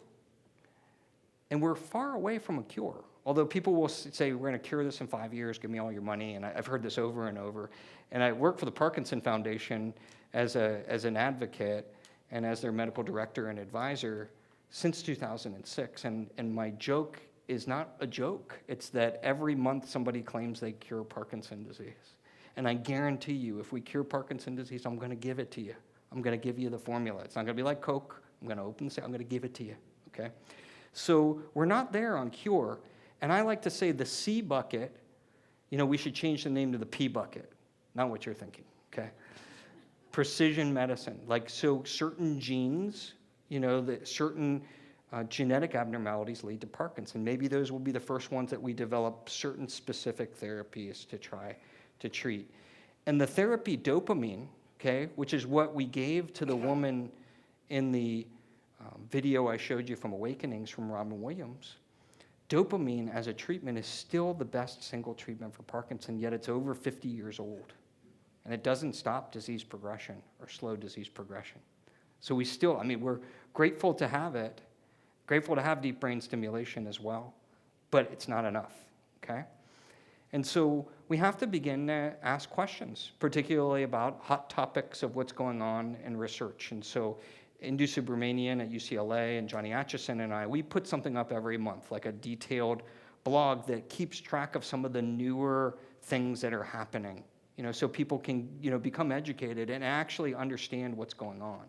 And we're far away from a cure. Although people will say, we're going to cure this in 5 years, give me all your money, and I've heard this over and over. And I work for the Parkinson Foundation as an advocate and as their medical director and advisor since 2006. And my joke is not a joke. It's that every month somebody claims they cure Parkinson's disease. And I guarantee you, if we cure Parkinson's disease, I'm going to give it to you. I'm going to give you the formula. It's not going to be like Coke. I'm going to open the, I'm going to give it to you, okay? So we're not there on cure. And I like to say the C bucket, we should change the name to the P bucket. Not what you're thinking, okay? Precision medicine. Like, so certain genes, that certain genetic abnormalities lead to Parkinson. Maybe those will be the first ones that we develop certain specific therapies to try to treat. And the therapy dopamine, okay, which is what we gave to the woman in the video I showed you from Awakenings from Robin Williams, dopamine as a treatment is still the best single treatment for Parkinson, yet it's over 50 years old. And it doesn't stop disease progression or slow disease progression. So we still, I mean, we're grateful to have it, grateful to have deep brain stimulation as well, but it's not enough, okay? And so we have to begin to ask questions, particularly about hot topics of what's going on in research. And so Indu Subramanian at UCLA and Johnny Atchison and I, we put something up every month, like a detailed blog that keeps track of some of the newer things that are happening, so people can, become educated and actually understand what's going on.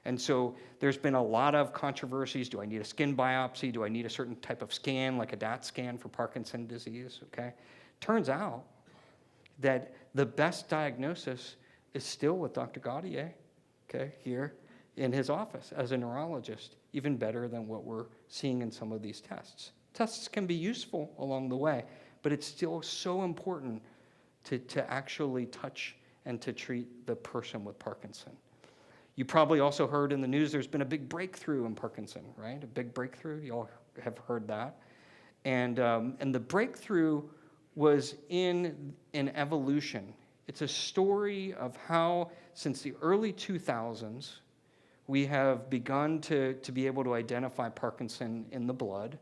And so there's been a lot of controversies. Do I need a skin biopsy? Do I need a certain type of scan, like a DAT scan for Parkinson's disease, okay? Turns out that the best diagnosis is still with Dr. Gaudier, okay, here in his office as a neurologist, even better than what we're seeing in some of these tests. Tests can be useful along the way, but it's still so important to actually touch and to treat the person with Parkinson. You probably also heard in the news there's been a big breakthrough in Parkinson, right? A big breakthrough. You all have heard that. And the breakthrough was in an evolution. It's a story of how, since the early 2000s, we have begun to be able to identify Parkinson in the blood,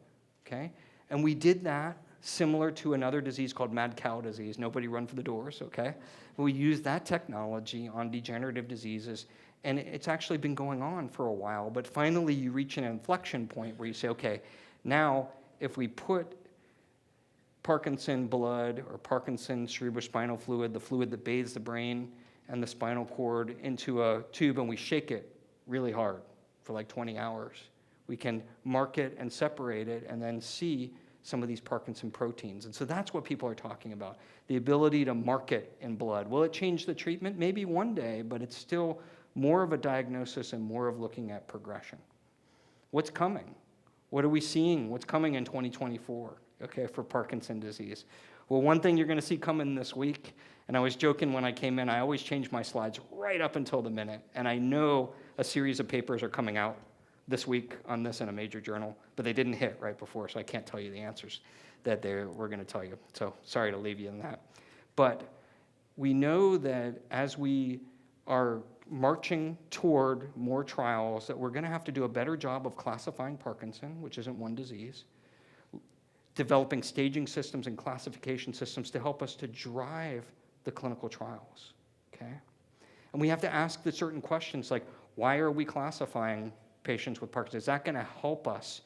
okay? And we did that similar to another disease called mad cow disease. Nobody run for the doors, okay? We used that technology on degenerative diseases, and it's actually been going on for a while, but finally you reach an inflection point where you say, okay, now if we put Parkinson blood or Parkinson cerebrospinal fluid, the fluid that bathes the brain and the spinal cord, into a tube and we shake it really hard for like 20 hours, we can mark it and separate it and then see some of these Parkinson proteins. And so that's what people are talking about, the ability to mark it in blood. Will it change the treatment? Maybe one day, but it's still more of a diagnosis and more of looking at progression. What's coming? What are we seeing? What's coming in 2024, okay, for Parkinson's disease? Well, one thing you're going to see coming this week, and I was joking when I came in, I always change my slides right up until the minute, and I know a series of papers are coming out this week on this in a major journal, but they didn't hit right before, so I can't tell you the answers that we're going to tell you. So sorry to leave you in that. But we know that as we are marching toward more trials, that we're going to have to do a better job of classifying Parkinson, which isn't one disease, developing staging systems and classification systems to help us to drive the clinical trials, okay? And we have to ask the certain questions like, why are we classifying patients with Parkinson's? Is that going to help us?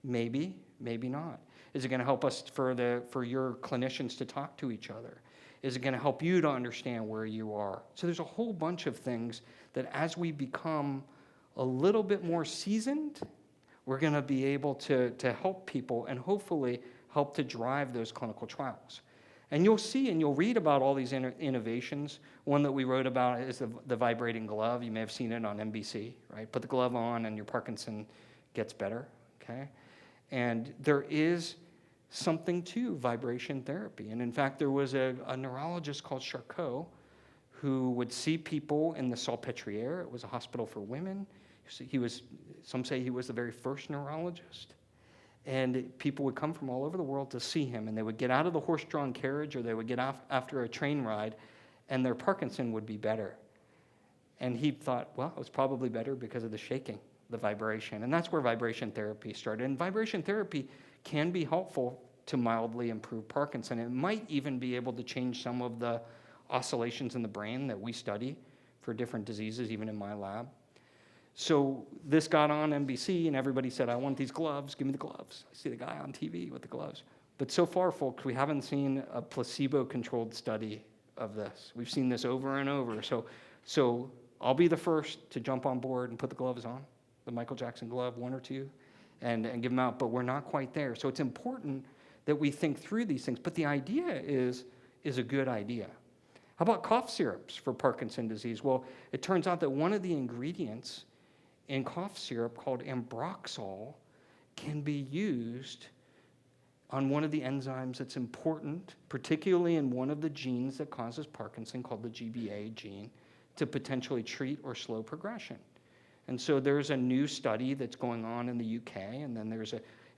Maybe, maybe not. Is it going to help us for your clinicians to talk to each other? Is it going to help you to understand where you are? So there's a whole bunch of things that as we become a little bit more seasoned, we're going to be able to help people and hopefully help to drive those clinical trials. And you'll see and you'll read about all these innovations. One that we wrote about is the vibrating glove. You may have seen it on NBC, right? Put the glove on and your Parkinson gets better, okay? And there is something to vibration therapy. And in fact, there was a neurologist called Charcot who would see people in the Salpêtrière. It was a hospital for women. Some say he was the very first neurologist. And people would come from all over the world to see him, and they would get out of the horse-drawn carriage or they would get off after a train ride, and their Parkinson would be better. And he thought, well, it was probably better because of the shaking, the vibration. And that's where vibration therapy started. And vibration therapy can be helpful to mildly improve Parkinson. It might even be able to change some of the oscillations in the brain that we study for different diseases, even in my lab. So this got on NBC, and everybody said, I want these gloves. Give me the gloves. I see the guy on TV with the gloves. But so far, folks, we haven't seen a placebo-controlled study of this. We've seen this over and over. So I'll be the first to jump on board and put the gloves on, the Michael Jackson glove, one or two, and give them out. But we're not quite there. So it's important that we think through these things. But the idea is a good idea. How about cough syrups for Parkinson's disease? Well, it turns out that one of the ingredients in cough syrup called ambroxol can be used on one of the enzymes that's important, particularly in one of the genes that causes Parkinson, called the GBA gene, to potentially treat or slow progression. And so there's a new study that's going on in the UK, and then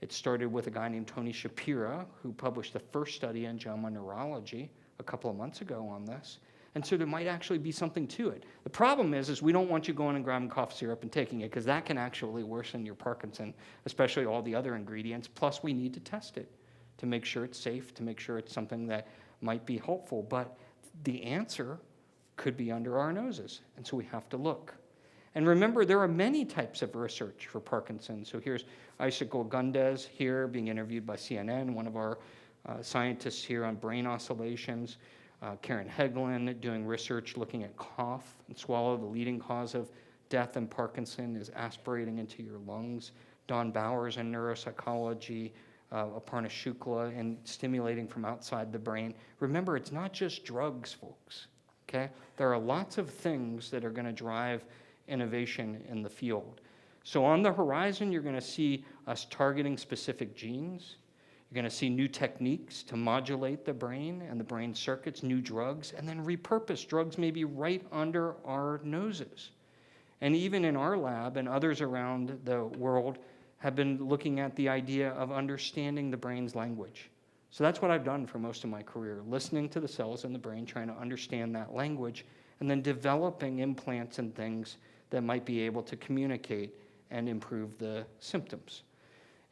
it started with a guy named Tony Shapira, who published the first study in JAMA Neurology a couple of months ago on this. And so there might actually be something to it. The problem is we don't want you going and grabbing cough syrup and taking it, because that can actually worsen your Parkinson, especially all the other ingredients. Plus, we need to test it to make sure it's safe, to make sure it's something that might be helpful. But the answer could be under our noses, and so we have to look. And remember, there are many types of research for Parkinson's. So here's Icicle Gundez here being interviewed by CNN, one of our scientists here on brain oscillations. Karen Heglin doing research looking at cough and swallow. The leading cause of death in Parkinson is aspirating into your lungs. Don Bowers in neuropsychology, Aparna Shukla in stimulating from outside the brain. Remember, it's not just drugs, folks. Okay? There are lots of things that are going to drive innovation in the field. So on the horizon, you're going to see us targeting specific genes. You're going to see new techniques to modulate the brain and the brain circuits, new drugs, and then repurpose drugs maybe right under our noses. And even in our lab and others around the world have been looking at the idea of understanding the brain's language. So that's what I've done for most of my career, listening to the cells in the brain, trying to understand that language, and then developing implants and things that might be able to communicate and improve the symptoms.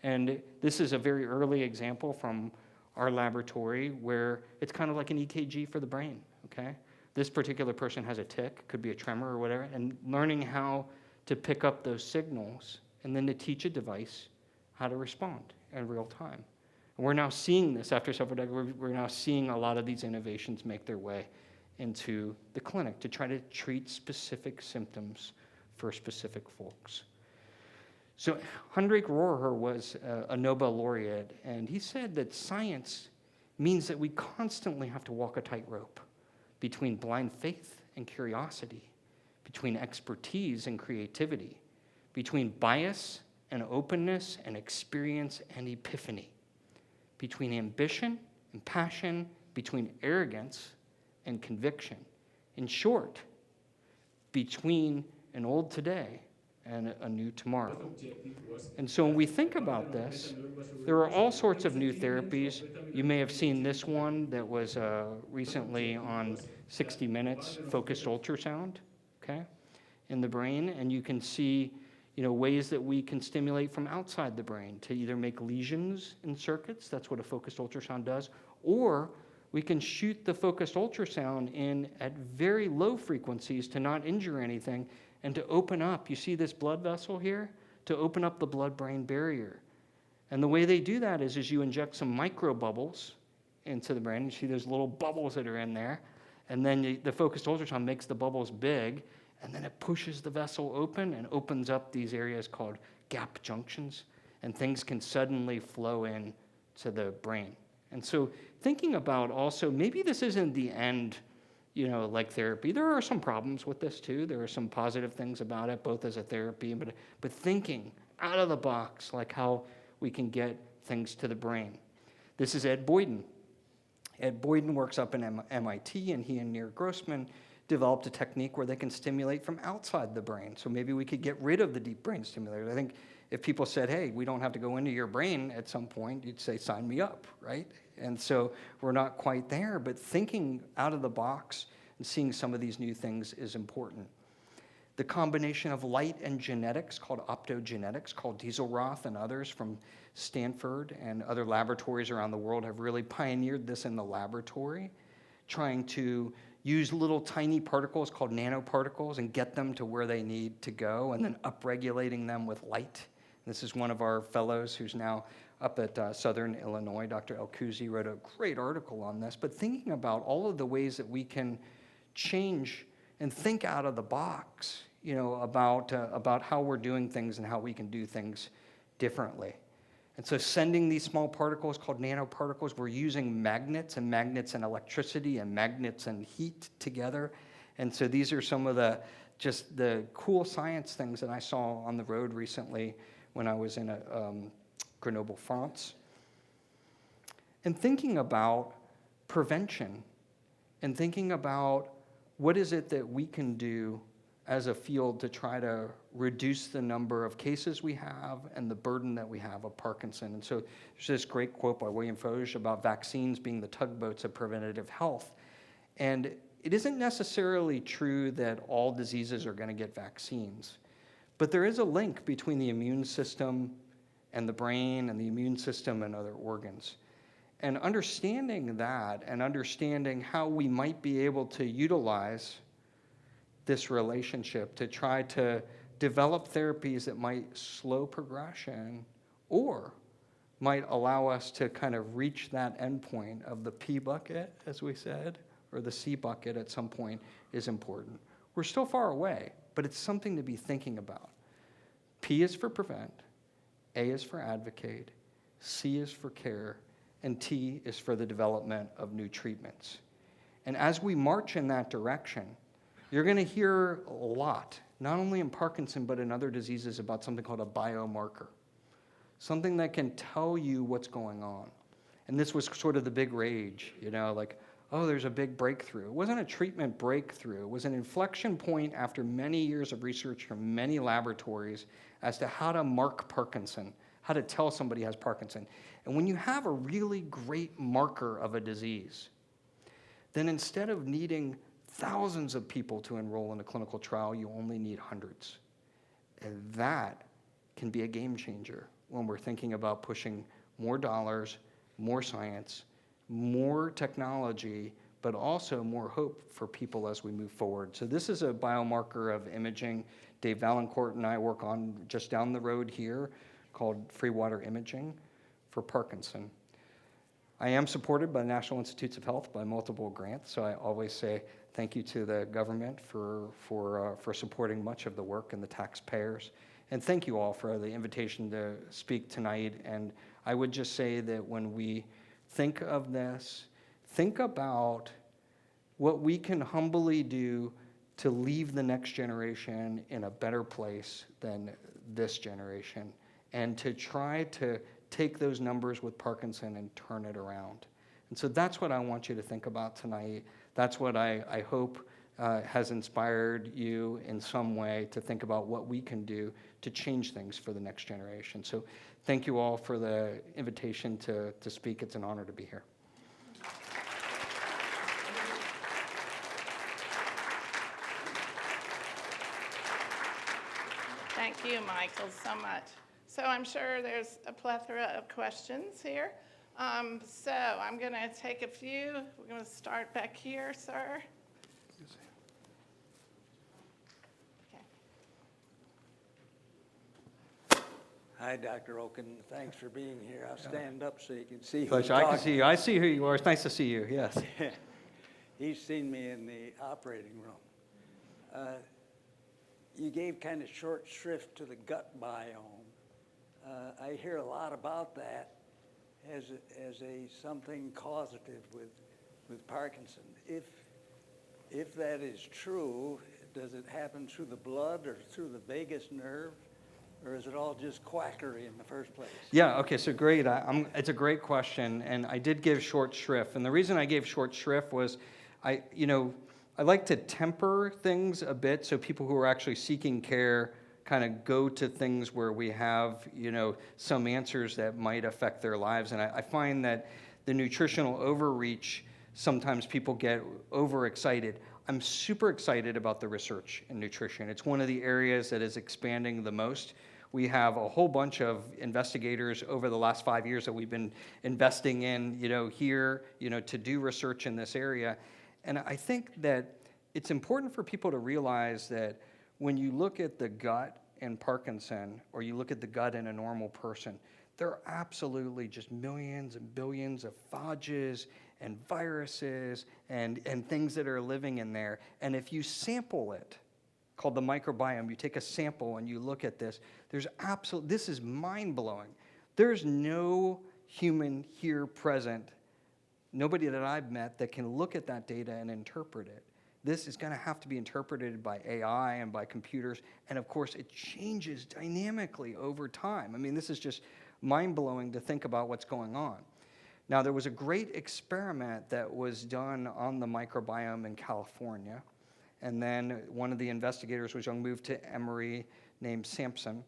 And this is a very early example from our laboratory where it's kind of like an EKG for the brain, okay? This particular person has a tic, could be a tremor or whatever, and learning how to pick up those signals and then to teach a device how to respond in real time. And we're now seeing this after several decades. We're now seeing a lot of these innovations make their way into the clinic to try to treat specific symptoms for specific folks. So Hendrik Rohrer was a Nobel laureate, and he said that science means that we constantly have to walk a tightrope between blind faith and curiosity, between expertise and creativity, between bias and openness and experience and epiphany, between ambition and passion, between arrogance and conviction. In short, between an old today and a new tomorrow. And so when we think about this, there are all sorts of new therapies. You may have seen this one that was recently on 60 Minutes, focused ultrasound, okay, in the brain. And you can see, ways that we can stimulate from outside the brain to either make lesions in circuits, that's what a focused ultrasound does, or we can shoot the focused ultrasound in at very low frequencies to not injure anything and to open up, you see this blood vessel here, to open up the blood-brain barrier. And the way they do that is you inject some micro bubbles into the brain. You see those little bubbles that are in there, and then the focused ultrasound makes the bubbles big, and then it pushes the vessel open and opens up these areas called gap junctions, and things can suddenly flow in to the brain. And so thinking about also, maybe this isn't the end, like therapy. There are some problems with this too. There are some positive things about it, both as a therapy, but thinking out of the box, like how we can get things to the brain. This is Ed Boyden. Ed Boyden works up in MIT, and he and Nir Grossman developed a technique where they can stimulate from outside the brain. So maybe we could get rid of the deep brain stimulators. I think if people said, hey, we don't have to go into your brain at some point, you'd say, sign me up, right? And so we're not quite there, but thinking out of the box and seeing some of these new things is important. The combination of light and genetics, called optogenetics, called Dieselroth and others from Stanford and other laboratories around the world have really pioneered this in the laboratory, trying to use little tiny particles called nanoparticles and get them to where they need to go, and then upregulating them with light. This is one of our fellows who's now up at Southern Illinois. Dr. El-Kouzi wrote a great article on this, but thinking about all of the ways that we can change and think out of the box, about how we're doing things and how we can do things differently. And so sending these small particles called nanoparticles, we're using magnets and electricity and magnets and heat together. And so these are some of the cool science things that I saw on the road recently when I was in Grenoble, France. And thinking about prevention and thinking about what is it that we can do as a field to try to reduce the number of cases we have and the burden that we have of Parkinson. And so there's this great quote by William Foge about vaccines being the tugboats of preventative health. And it isn't necessarily true that all diseases are going to get vaccines, but there is a link between the immune system and the brain and the immune system and other organs. And understanding that and understanding how we might be able to utilize this relationship to try to develop therapies that might slow progression or might allow us to kind of reach that endpoint of the P bucket, as we said, or the C bucket at some point is important. We're still far away, but it's something to be thinking about. P is for prevent, A is for advocate, C is for care, and T is for the development of new treatments. And as we march in that direction, you're going to hear a lot, not only in Parkinson, but in other diseases, about something called a biomarker, something that can tell you what's going on. And this was sort of the big rage, like, oh, there's a big breakthrough. It wasn't a treatment breakthrough. It was an inflection point after many years of research from many laboratories as to how to mark Parkinson, how to tell somebody has Parkinson. And when you have a really great marker of a disease, then instead of needing thousands of people to enroll in a clinical trial, you only need hundreds. And that can be a game changer when we're thinking about pushing more dollars, more science, more technology, but also more hope for people as we move forward. So this is a biomarker of imaging Dave Valancourt and I work on just down the road here, called free water imaging for Parkinson. I am supported by the National Institutes of Health by multiple grants, so I always say thank you to the government for supporting much of the work and the taxpayers. And thank you all for the invitation to speak tonight. And I would just say that when we think of this, think about what we can humbly do to leave the next generation in a better place than this generation, and to try to take those numbers with Parkinson and turn it around. And so that's what I want you to think about tonight. That's what I hope has inspired you in some way to think about what we can do to change things for the next generation. So thank you all for the invitation to speak. It's an honor to be here. Thank you, Michael, so much. So I'm sure there's a plethora of questions here. So I'm going to take a few. We're going to start back here, sir. Okay. Hi, Dr. Okun. Thanks for being here. I'll stand up so you can see who Pleasure. I can see you. I see who you are. It's nice to see you. Yes. He's seen me in the operating room. You gave kind of short shrift to the gut biome. I hear a lot about that as something causative with Parkinson. If that is true, does it happen through the blood or through the vagus nerve, or is it all just quackery in the first place? Yeah, okay, so great. It's a great question, and I did give short shrift. And the reason I gave short shrift was I like to temper things a bit so people who are actually seeking care kind of go to things where we have, some answers that might affect their lives. And I find that the nutritional overreach, sometimes people get overexcited. I'm super excited about the research in nutrition. It's one of the areas that is expanding the most. We have a whole bunch of investigators over the last 5 years that we've been investing in, here, to do research in this area. And I think that it's important for people to realize that when you look at the gut in Parkinson, or you look at the gut in a normal person, there are absolutely just millions and billions of phages and viruses and things that are living in there. And if you sample it, called the microbiome, you take a sample and you look at this, this is mind-blowing. There's no human here present, nobody that I've met that can look at that data and interpret it. This is going to have to be interpreted by AI and by computers, and of course, it changes dynamically over time. I mean, this is just mind-blowing to think about what's going on. Now, there was a great experiment that was done on the microbiome in California, and then one of the investigators was moved to Emory named Sampson,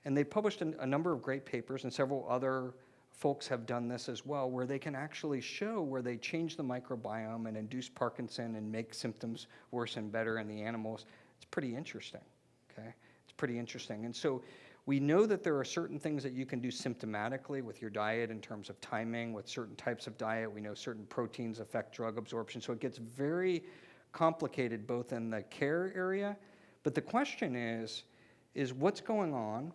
and they published a number of great papers, and several other folks have done this as well, where they can actually show where they change the microbiome and induce Parkinson and make symptoms worse and better in the animals. It's pretty interesting, okay? It's pretty interesting. And so we know that there are certain things that you can do symptomatically with your diet in terms of timing, with certain types of diet. We know certain proteins affect drug absorption. So it gets very complicated both in the care area, but the question is what's going on?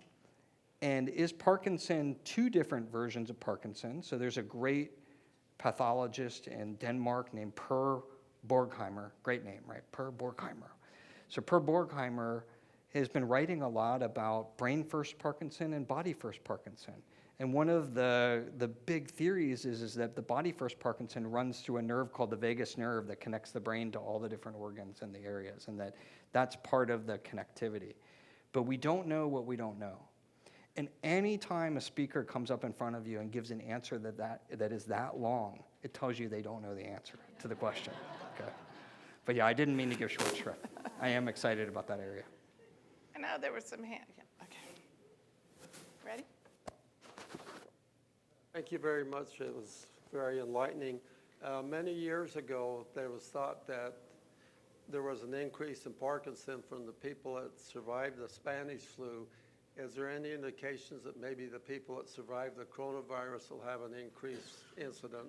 And is Parkinson two different versions of Parkinson? So there's a great pathologist in Denmark named Per Borgheimer. Great name, right? Per Borgheimer. So Per Borgheimer has been writing a lot about brain-first Parkinson and body-first Parkinson. And one of the big theories is that the body-first Parkinson runs through a nerve called the vagus nerve that connects the brain to all the different organs and the areas, and that's part of the connectivity. But we don't know what we don't know. And any time a speaker comes up in front of you and gives an answer that is that long, it tells you they don't know the answer to the question. Okay. But yeah, I didn't mean to give short shrift. I am excited about that area. I know there was some hand. Yeah, okay. Ready? Thank you very much. It was very enlightening. Many years ago, there was thought that there was an increase in Parkinson from the people that survived the Spanish flu. Is there any indications that maybe the people that survived the coronavirus will have an increased incident?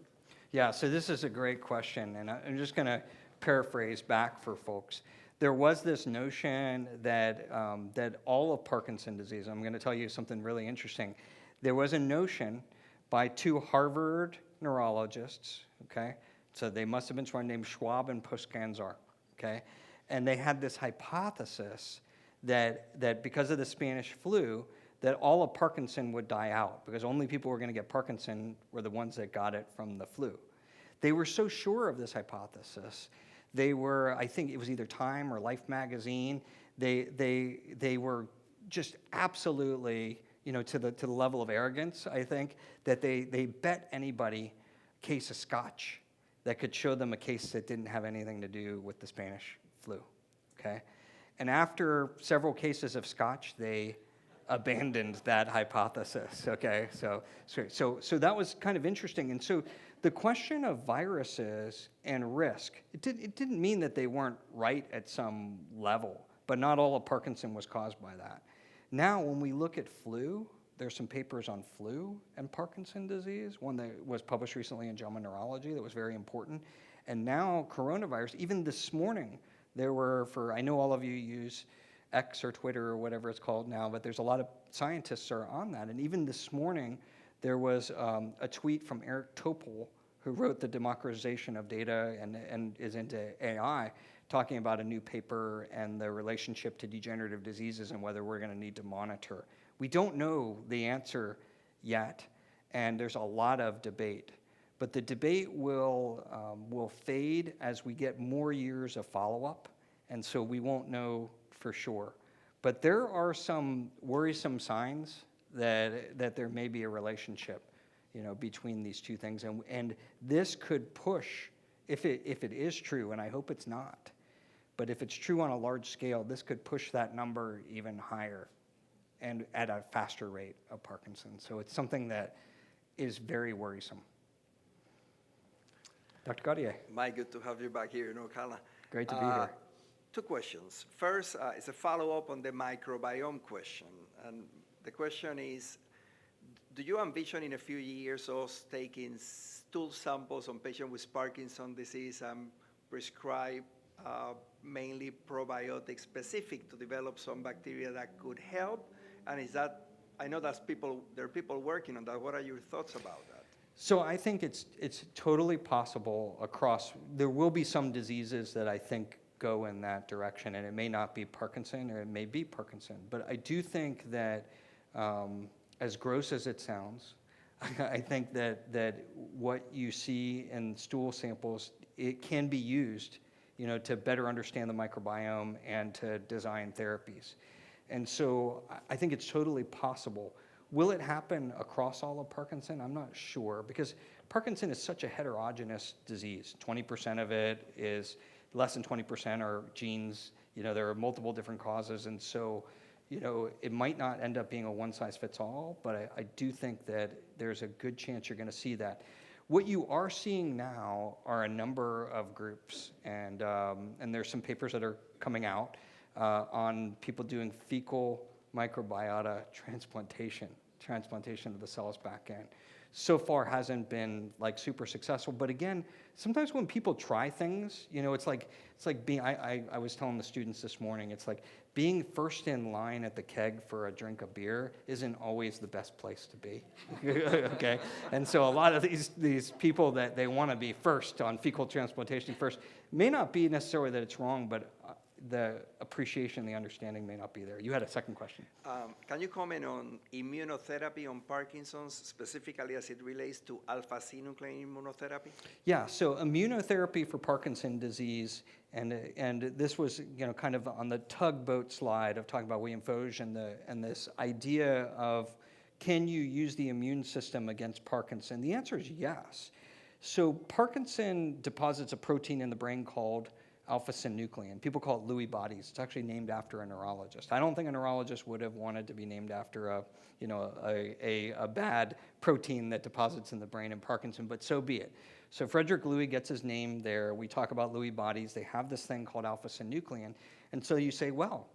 Yeah, so this is a great question, and I'm just going to paraphrase back for folks. There was this notion that all of Parkinson's disease, I'm going to tell you something really interesting. There was a notion by two Harvard neurologists, okay? So they must have been someone named Schwab and Poscanzar, okay? And they had this hypothesis that because of the Spanish flu, that all of Parkinson would die out because only people who were going to get Parkinson were the ones that got it from the flu. They were so sure of this hypothesis. They were, I think it was either Time or Life magazine, they were just absolutely, to the level of arrogance, I think, that they bet anybody a case of scotch that could show them a case that didn't have anything to do with the Spanish flu, okay? And after several cases of scotch, they abandoned that hypothesis, okay? So that was kind of interesting. And so the question of viruses and risk, it didn't mean that they weren't right at some level, but not all of Parkinson was caused by that. Now, when we look at flu, there's some papers on flu and Parkinson's disease, one that was published recently in JAMA Neurology that was very important. And now coronavirus, even this morning, there were, I know all of you use X or Twitter or whatever it's called now, but there's a lot of scientists are on that. And even this morning, there was a tweet from Eric Topol, who wrote The Democratization of Data and is into AI, talking about a new paper and the relationship to degenerative diseases and whether we're going to need to monitor. We don't know the answer yet, and there's a lot of debate. But the debate will fade as we get more years of follow-up, and so we won't know for sure. But there are some worrisome signs that there may be a relationship, between these two things, and this could push, if it is true, and I hope it's not, but if it's true on a large scale, this could push that number even higher, and at a faster rate of Parkinson's. So it's something that is very worrisome. Dr. Gautier. Mike, good to have you back here in Ocala. Great to be here. Two questions. First, is a follow-up on the microbiome question. And the question is, do you envision in a few years us taking stool samples on patients with Parkinson's disease and prescribe mainly probiotics specific to develop some bacteria that could help? And is that, I know there are people working on that. What are your thoughts about that? So I think it's totally possible across, there will be some diseases that I think go in that direction, and it may not be Parkinson or it may be Parkinson. But I do think that, as gross as it sounds, I think that what you see in stool samples, it can be used, to better understand the microbiome and to design therapies. And so I think it's totally possible. Will it happen across all of Parkinson? I'm not sure, because Parkinson is such a heterogeneous disease. 20% of it is, less than 20% are genes. There are multiple different causes, and so, it might not end up being a one-size-fits-all, but I do think that there's a good chance you're going to see that. What you are seeing now are a number of groups, and there's some papers that are coming out on people doing fecal microbiota transplantation of the cells back in. So far hasn't been like super successful, but again, sometimes when people try things, it's like being, I was telling the students this morning, it's like being first in line at the keg for a drink of beer isn't always the best place to be, okay? And so a lot of these people that they want to be first on fecal transplantation first, may not be necessarily that it's wrong, but the appreciation, the understanding may not be there. You had a second question. Can you comment on immunotherapy on Parkinson's, specifically as it relates to alpha-synuclein immunotherapy? Yeah, so immunotherapy for Parkinson disease, and this was kind of on the tugboat slide of talking about William Foge and this idea of, can you use the immune system against Parkinson? The answer is yes. So Parkinson deposits a protein in the brain called alpha-synuclein. People call it Lewy bodies. It's actually named after a neurologist. I don't think a neurologist would have wanted to be named after a bad protein that deposits in the brain in Parkinson, but so be it. So Frederick Lewy gets his name there. We talk about Lewy bodies. They have this thing called alpha-synuclein. And so you say, well,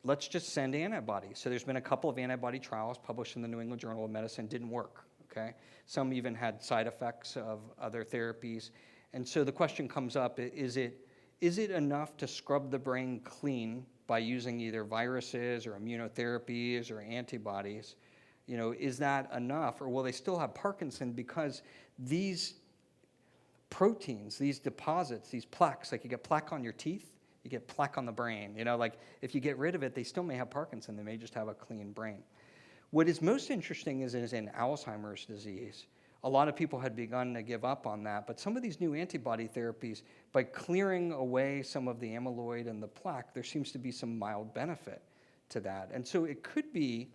let's just send antibodies. So there's been a couple of antibody trials published in the New England Journal of Medicine, didn't work, okay? Some even had side effects of other therapies. And so the question comes up, is it enough to scrub the brain clean by using either viruses or immunotherapies or antibodies? Is that enough, or will they still have Parkinson because these proteins, these deposits, these plaques, like you get plaque on your teeth, you get plaque on the brain. Like if you get rid of it, they still may have Parkinson. They may just have a clean brain. What is most interesting is in Alzheimer's disease. A lot of people had begun to give up on that, but some of these new antibody therapies, by clearing away some of the amyloid and the plaque, there seems to be some mild benefit to that. And so it could be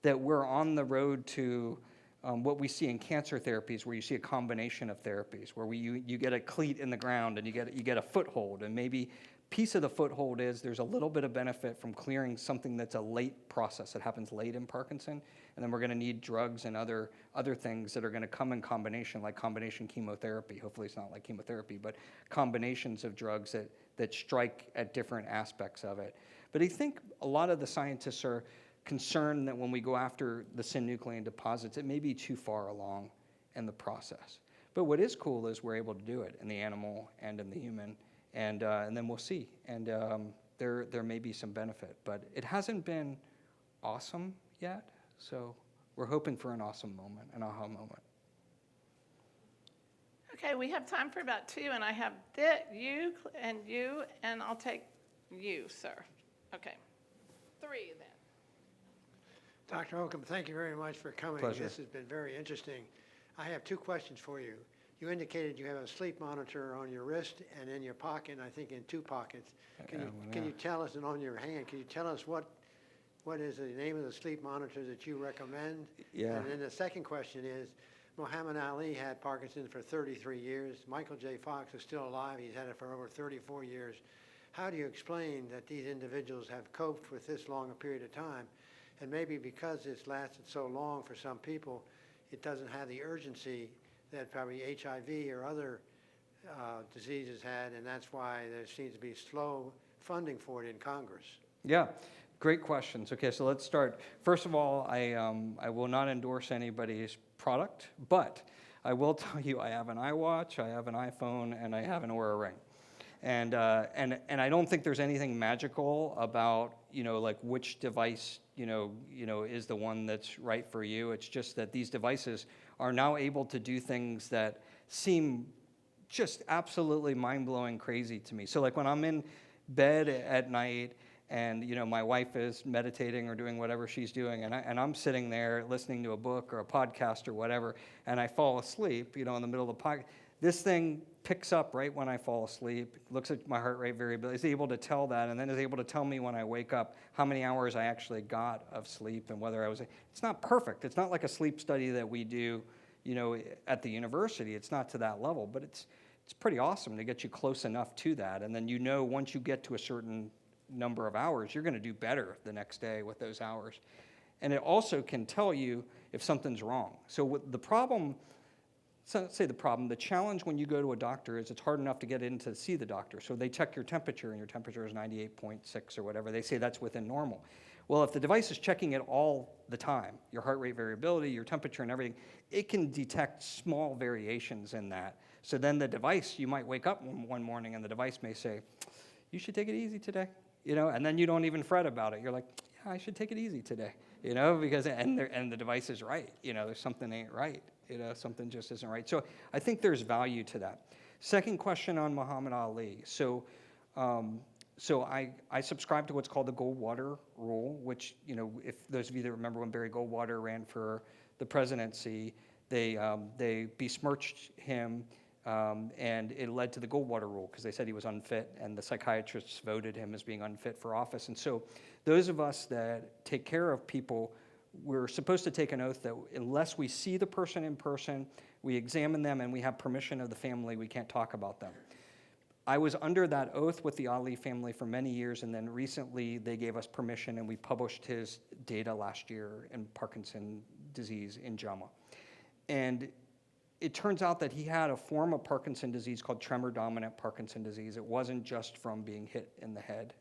that we're on the road to what we see in cancer therapies, where you see a combination of therapies, where you get a cleat in the ground and you get a foothold, and maybe piece of the foothold is there's a little bit of benefit from clearing something that's a late process that happens late in Parkinson, and then we're going to need drugs and other things that are going to come in combination, like combination chemotherapy. Hopefully it's not like chemotherapy, but combinations of drugs that strike at different aspects of it. But I think a lot of the scientists are concerned that when we go after the synuclein deposits, it may be too far along in the process. But what is cool is we're able to do it in the animal and in the human, and then we'll see. And there may be some benefit, but it hasn't been awesome yet, so we're hoping for an awesome moment, an aha moment. Okay, we have time for about two, and I have you, and I'll take you, sir. Okay, three then. Dr. Okun, thank you very much for coming. Pleasure. This has been very interesting. I have two questions for you. You indicated you have a sleep monitor on your wrist and in your pocket, I think in two pockets. Can you tell us, and on your hand, can you tell us what is the name of the sleep monitor that you recommend? Yeah. And then the second question is, Muhammad Ali had Parkinson's for 33 years. Michael J. Fox is still alive. He's had it for over 34 years. How do you explain that these individuals have coped with this long a period of time? And maybe because it's lasted so long for some people, it doesn't have the urgency that probably HIV or other diseases had, and that's why there seems to be slow funding for it in Congress. Yeah, great questions. Okay, so let's start. First of all, I will not endorse anybody's product, but I will tell you I have an iWatch, I have an iPhone, and I have an Oura Ring. And I don't think there's anything magical about, like which device, is the one that's right for you. It's just that these devices are now able to do things that seem just absolutely mind-blowing crazy to me. So like when I'm in bed at night and, my wife is meditating or doing whatever she's doing, and I'm sitting there listening to a book or a podcast or whatever, and I fall asleep, in the middle of the podcast, this thing picks up right when I fall asleep, looks at my heart rate variability, is able to tell that, and then is able to tell me when I wake up how many hours I actually got of sleep and whether I was, it's not perfect. It's not like a sleep study that we do, at the university. It's not to that level, but it's pretty awesome to get you close enough to that. And then once you get to a certain number of hours, you're going to do better the next day with those hours. And it also can tell you if something's wrong. So the challenge when you go to a doctor is it's hard enough to get in to see the doctor. So they check your temperature, and your temperature is 98.6 or whatever. They say that's within normal. Well, if the device is checking it all the time, your heart rate variability, your temperature and everything, it can detect small variations in that. So then the device, you might wake up one morning and the device may say, you should take it easy today, and then you don't even fret about it. You're like, yeah, I should take it easy today, because, and the device is right, there's something ain't right, something just isn't right. So I think there's value to that. Second question on Muhammad Ali. So I subscribe to what's called the Goldwater rule, which, if those of you that remember when Barry Goldwater ran for the presidency, they besmirched him, and it led to the Goldwater rule because they said he was unfit, and the psychiatrists voted him as being unfit for office. And so those of us that take care of people, we're supposed to take an oath that unless we see the person in person, we examine them, and we have permission of the family, we can't talk about them. I was under that oath with the Ali family for many years, and then recently they gave us permission, and we published his data last year in Parkinson disease in JAMA. And it turns out that he had a form of Parkinson disease called tremor-dominant Parkinson disease. It wasn't just from being hit in the head,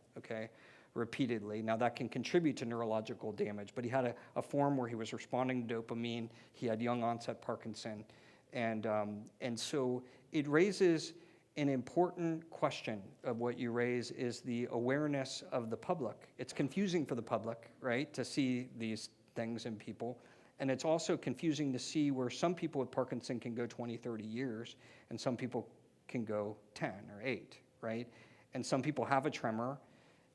repeatedly. Now, that can contribute to neurological damage, but he had a form where he was responding to dopamine. He had young-onset Parkinson. And so it raises an important question of what you raise is the awareness of the public. It's confusing for the public, right, to see these things in people. And it's also confusing to see where some people with Parkinson can go 20, 30 years, and some people can go 10 or 8, right? And some people have a tremor,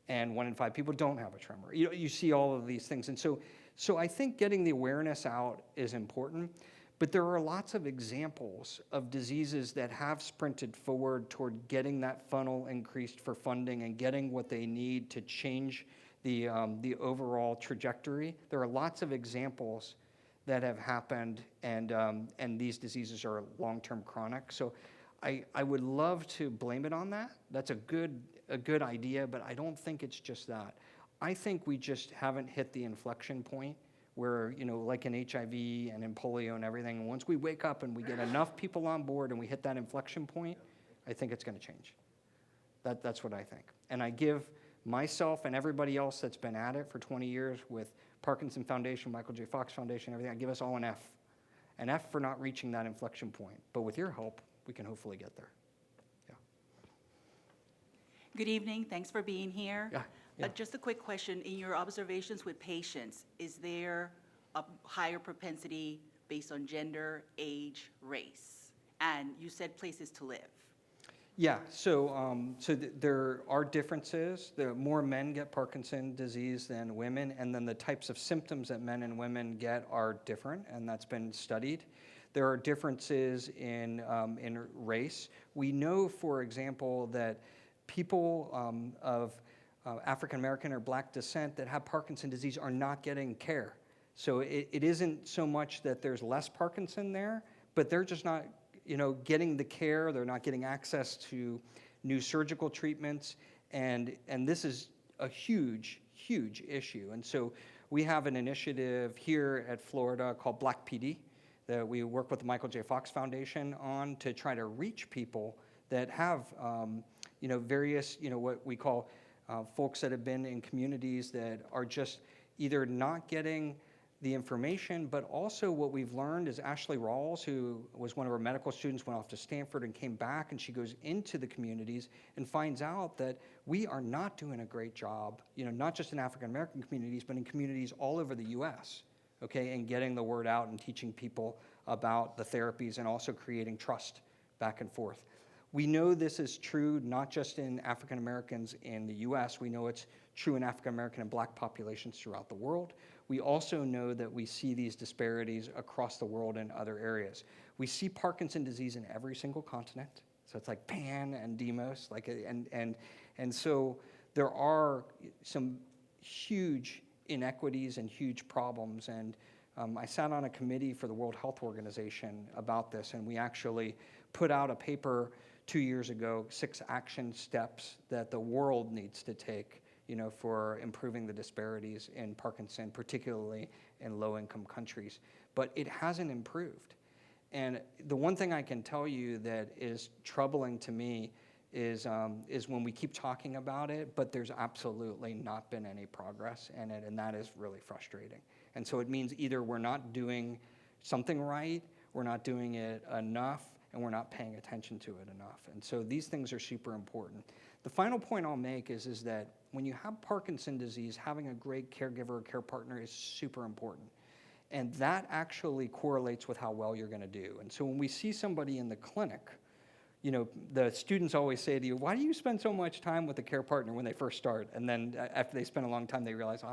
and 1 in 5 people don't have a tremor. You see all of these things. And so I think getting the awareness out is important, but there are lots of examples of diseases that have sprinted forward toward getting that funnel increased for funding and getting what they need to change the overall trajectory. There are lots of examples that have happened, and these diseases are long-term chronic. So I would love to blame it on that. That's a good idea, but I don't think it's just that. I think we just haven't hit the inflection point where, like in HIV and in polio and everything, once we wake up and we get enough people on board and we hit that inflection point, I think it's going to change. That's what I think. And I give myself and everybody else that's been at it for 20 years with Parkinson Foundation, Michael J. Fox Foundation, everything, I give us all an F. An F for not reaching that inflection point. But with your help, we can hopefully get there. Yeah. Good evening. Thanks for being here. Yeah. Just a quick question. In your observations with patients, is there a higher propensity based on gender, age, race? And you said places to live. Yeah, so there are differences. More men get Parkinson disease than women, and then the types of symptoms that men and women get are different, and that's been studied. There are differences in race. We know, for example, that people of African American or Black descent that have Parkinson disease are not getting care. So it isn't so much that there's less Parkinson there, but they're just not getting the care. They're not getting access to new surgical treatments, and this is a huge, huge issue. And so we have an initiative here at Florida called Black PD that we work with the Michael J. Fox Foundation on to try to reach people that have, various, what we call folks that have been in communities that are just either not getting the information, but also what we've learned is Ashley Rawls, who was one of our medical students, went off to Stanford and came back, and she goes into the communities and finds out that we are not doing a great job, not just in African American communities, but in communities all over the US, and getting the word out and teaching people about the therapies and also creating trust back and forth. We know this is true not just in African Americans in the US, we know it's true in African American and Black populations throughout the world. We also know that we see these disparities across the world in other areas. We see Parkinson's disease in every single continent. So it's like pan and demos, and so there are some huge inequities and huge problems. And I sat on a committee for the World Health Organization about this, and we actually put out a paper 2 years ago, 6 action steps that the world needs to take, for improving the disparities in Parkinson, particularly in low-income countries. But it hasn't improved. And the one thing I can tell you that is troubling to me is when we keep talking about it, but there's absolutely not been any progress in it, and that is really frustrating. And so it means either we're not doing something right, we're not doing it enough, and we're not paying attention to it enough. And so these things are super important. The final point I'll make is that when you have Parkinson's disease, having a great caregiver or care partner is super important. And that actually correlates with how well you're going to do. And so when we see somebody in the clinic, the students always say to you, why do you spend so much time with the care partner when they first start? And then after they spend a long time, they realize,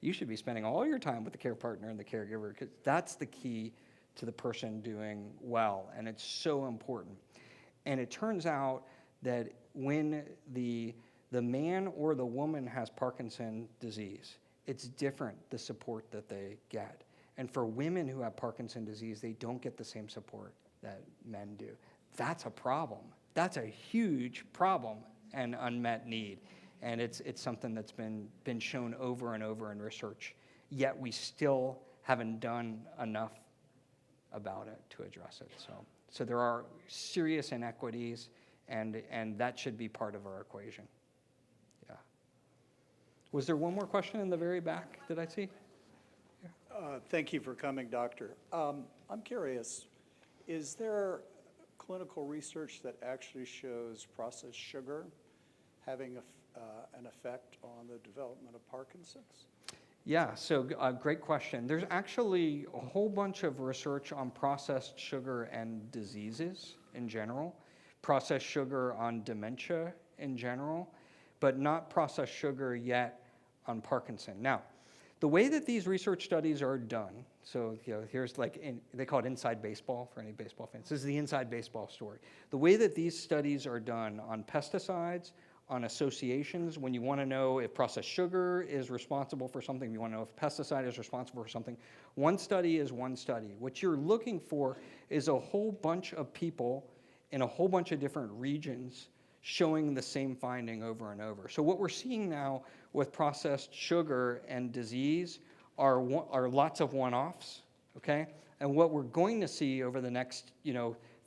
you should be spending all your time with the care partner and the caregiver, because that's the key to the person doing well, and it's so important. And it turns out that when the man or the woman has Parkinson's disease, it's different, the support that they get. And for women who have Parkinson's disease, they don't get the same support that men do. That's a problem. That's a huge problem and unmet need. And it's something that's been shown over and over in research, yet we still haven't done enough about it to address it. So there are serious inequities, and that should be part of our equation. Yeah. Was there one more question in the very back that I see? Thank you for coming, doctor. I'm curious, is there clinical research that actually shows processed sugar having an effect on the development of Parkinson's? Yeah, so great question. There's actually a whole bunch of research on processed sugar and diseases in general, processed sugar on dementia in general, but not processed sugar yet on Parkinson. Now, the way that these research studies are done, so here's they call it inside baseball for any baseball fans. This is the inside baseball story. The way that these studies are done on pesticides, on associations, when you want to know if processed sugar is responsible for something, you want to know if pesticide is responsible for something, one study is one study. What you're looking for is a whole bunch of people in a whole bunch of different regions showing the same finding over and over. So what we're seeing now with processed sugar and disease are lots of one-offs, okay? And what we're going to see over the next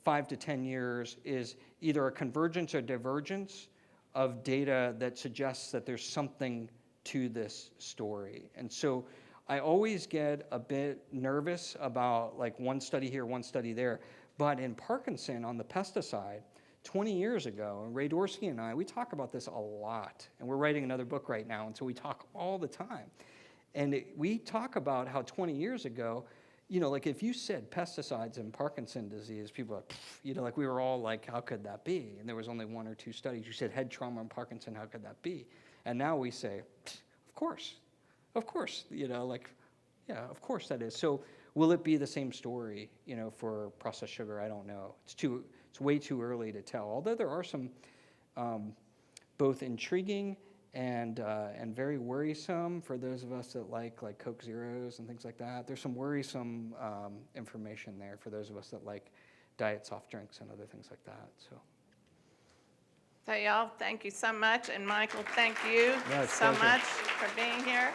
5 to 10 years is either a convergence or divergence of data that suggests that there's something to this story. And so I always get a bit nervous about one study here, one study there. But in Parkinson, on the pesticide, 20 years ago, and Ray Dorsey and I, we talk about this a lot. And we're writing another book right now, and so we talk all the time. And we talk about how 20 years ago, if you said pesticides and Parkinson's disease, people are we were all like, how could that be? And there was only 1 or 2 studies. You said head trauma and Parkinson, how could that be? And now we say, of course, of course, yeah, of course that is. So will it be the same story, for processed sugar? I don't know. It's way too early to tell. Although there are some both intriguing and very worrisome for those of us that like Coke Zeros and things like that. There's some worrisome information there for those of us that like diet soft drinks and other things like that. So y'all, thank you so much. And Michael, thank you so much for being here.